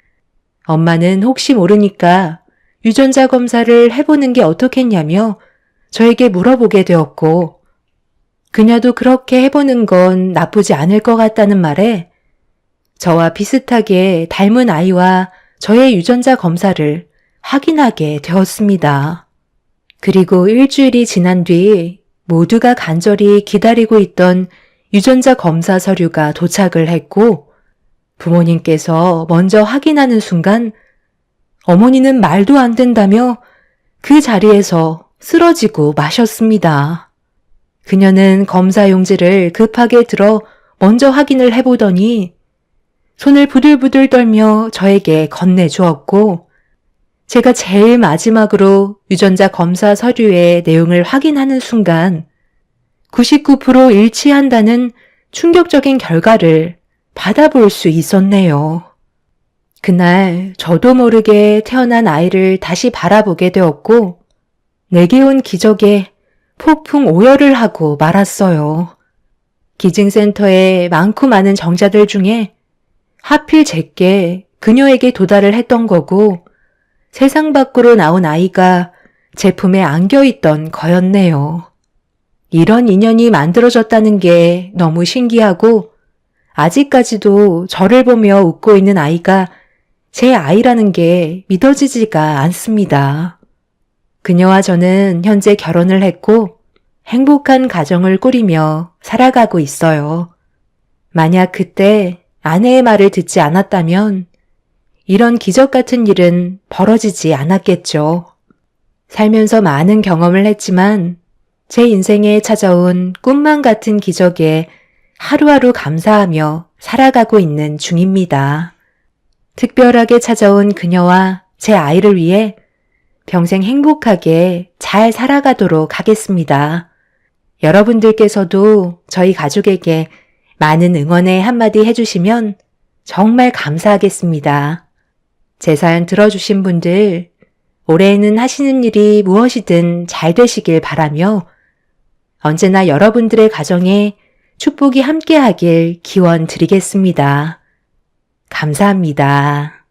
엄마는 혹시 모르니까 유전자 검사를 해보는 게 어떻겠냐며 저에게 물어보게 되었고, 그녀도 그렇게 해보는 건 나쁘지 않을 것 같다는 말에 저와 비슷하게 닮은 아이와 저의 유전자 검사를 확인하게 되었습니다. 그리고 일주일이 지난 뒤 모두가 간절히 기다리고 있던 유전자 검사 서류가 도착을 했고, 부모님께서 먼저 확인하는 순간 어머니는 말도 안 된다며 그 자리에서 쓰러지고 마셨습니다. 그녀는 검사 용지를 급하게 들어 먼저 확인을 해보더니 손을 부들부들 떨며 저에게 건네주었고, 제가 제일 마지막으로 유전자 검사 서류의 내용을 확인하는 순간 99% 일치한다는 충격적인 결과를 받아볼 수 있었네요. 그날 저도 모르게 태어난 아이를 다시 바라보게 되었고, 내게 온 기적에 폭풍 오열을 하고 말았어요. 기증센터에 많고 많은 정자들 중에 하필 제게 그녀에게 도달을 했던 거고, 세상 밖으로 나온 아이가 제 품에 안겨있던 거였네요. 이런 인연이 만들어졌다는 게 너무 신기하고, 아직까지도 저를 보며 웃고 있는 아이가 제 아이라는 게 믿어지지가 않습니다. 그녀와 저는 현재 결혼을 했고 행복한 가정을 꾸리며 살아가고 있어요. 만약 그때 아내의 말을 듣지 않았다면 이런 기적 같은 일은 벌어지지 않았겠죠. 살면서 많은 경험을 했지만 제 인생에 찾아온 꿈만 같은 기적에 하루하루 감사하며 살아가고 있는 중입니다. 특별하게 찾아온 그녀와 제 아이를 위해 평생 행복하게 잘 살아가도록 하겠습니다. 여러분들께서도 저희 가족에게 많은 응원의 한마디 해주시면 정말 감사하겠습니다. 제 사연 들어주신 분들, 올해에는 하시는 일이 무엇이든 잘 되시길 바라며 언제나 여러분들의 가정에 축복이 함께하길 기원 드리겠습니다. 감사합니다.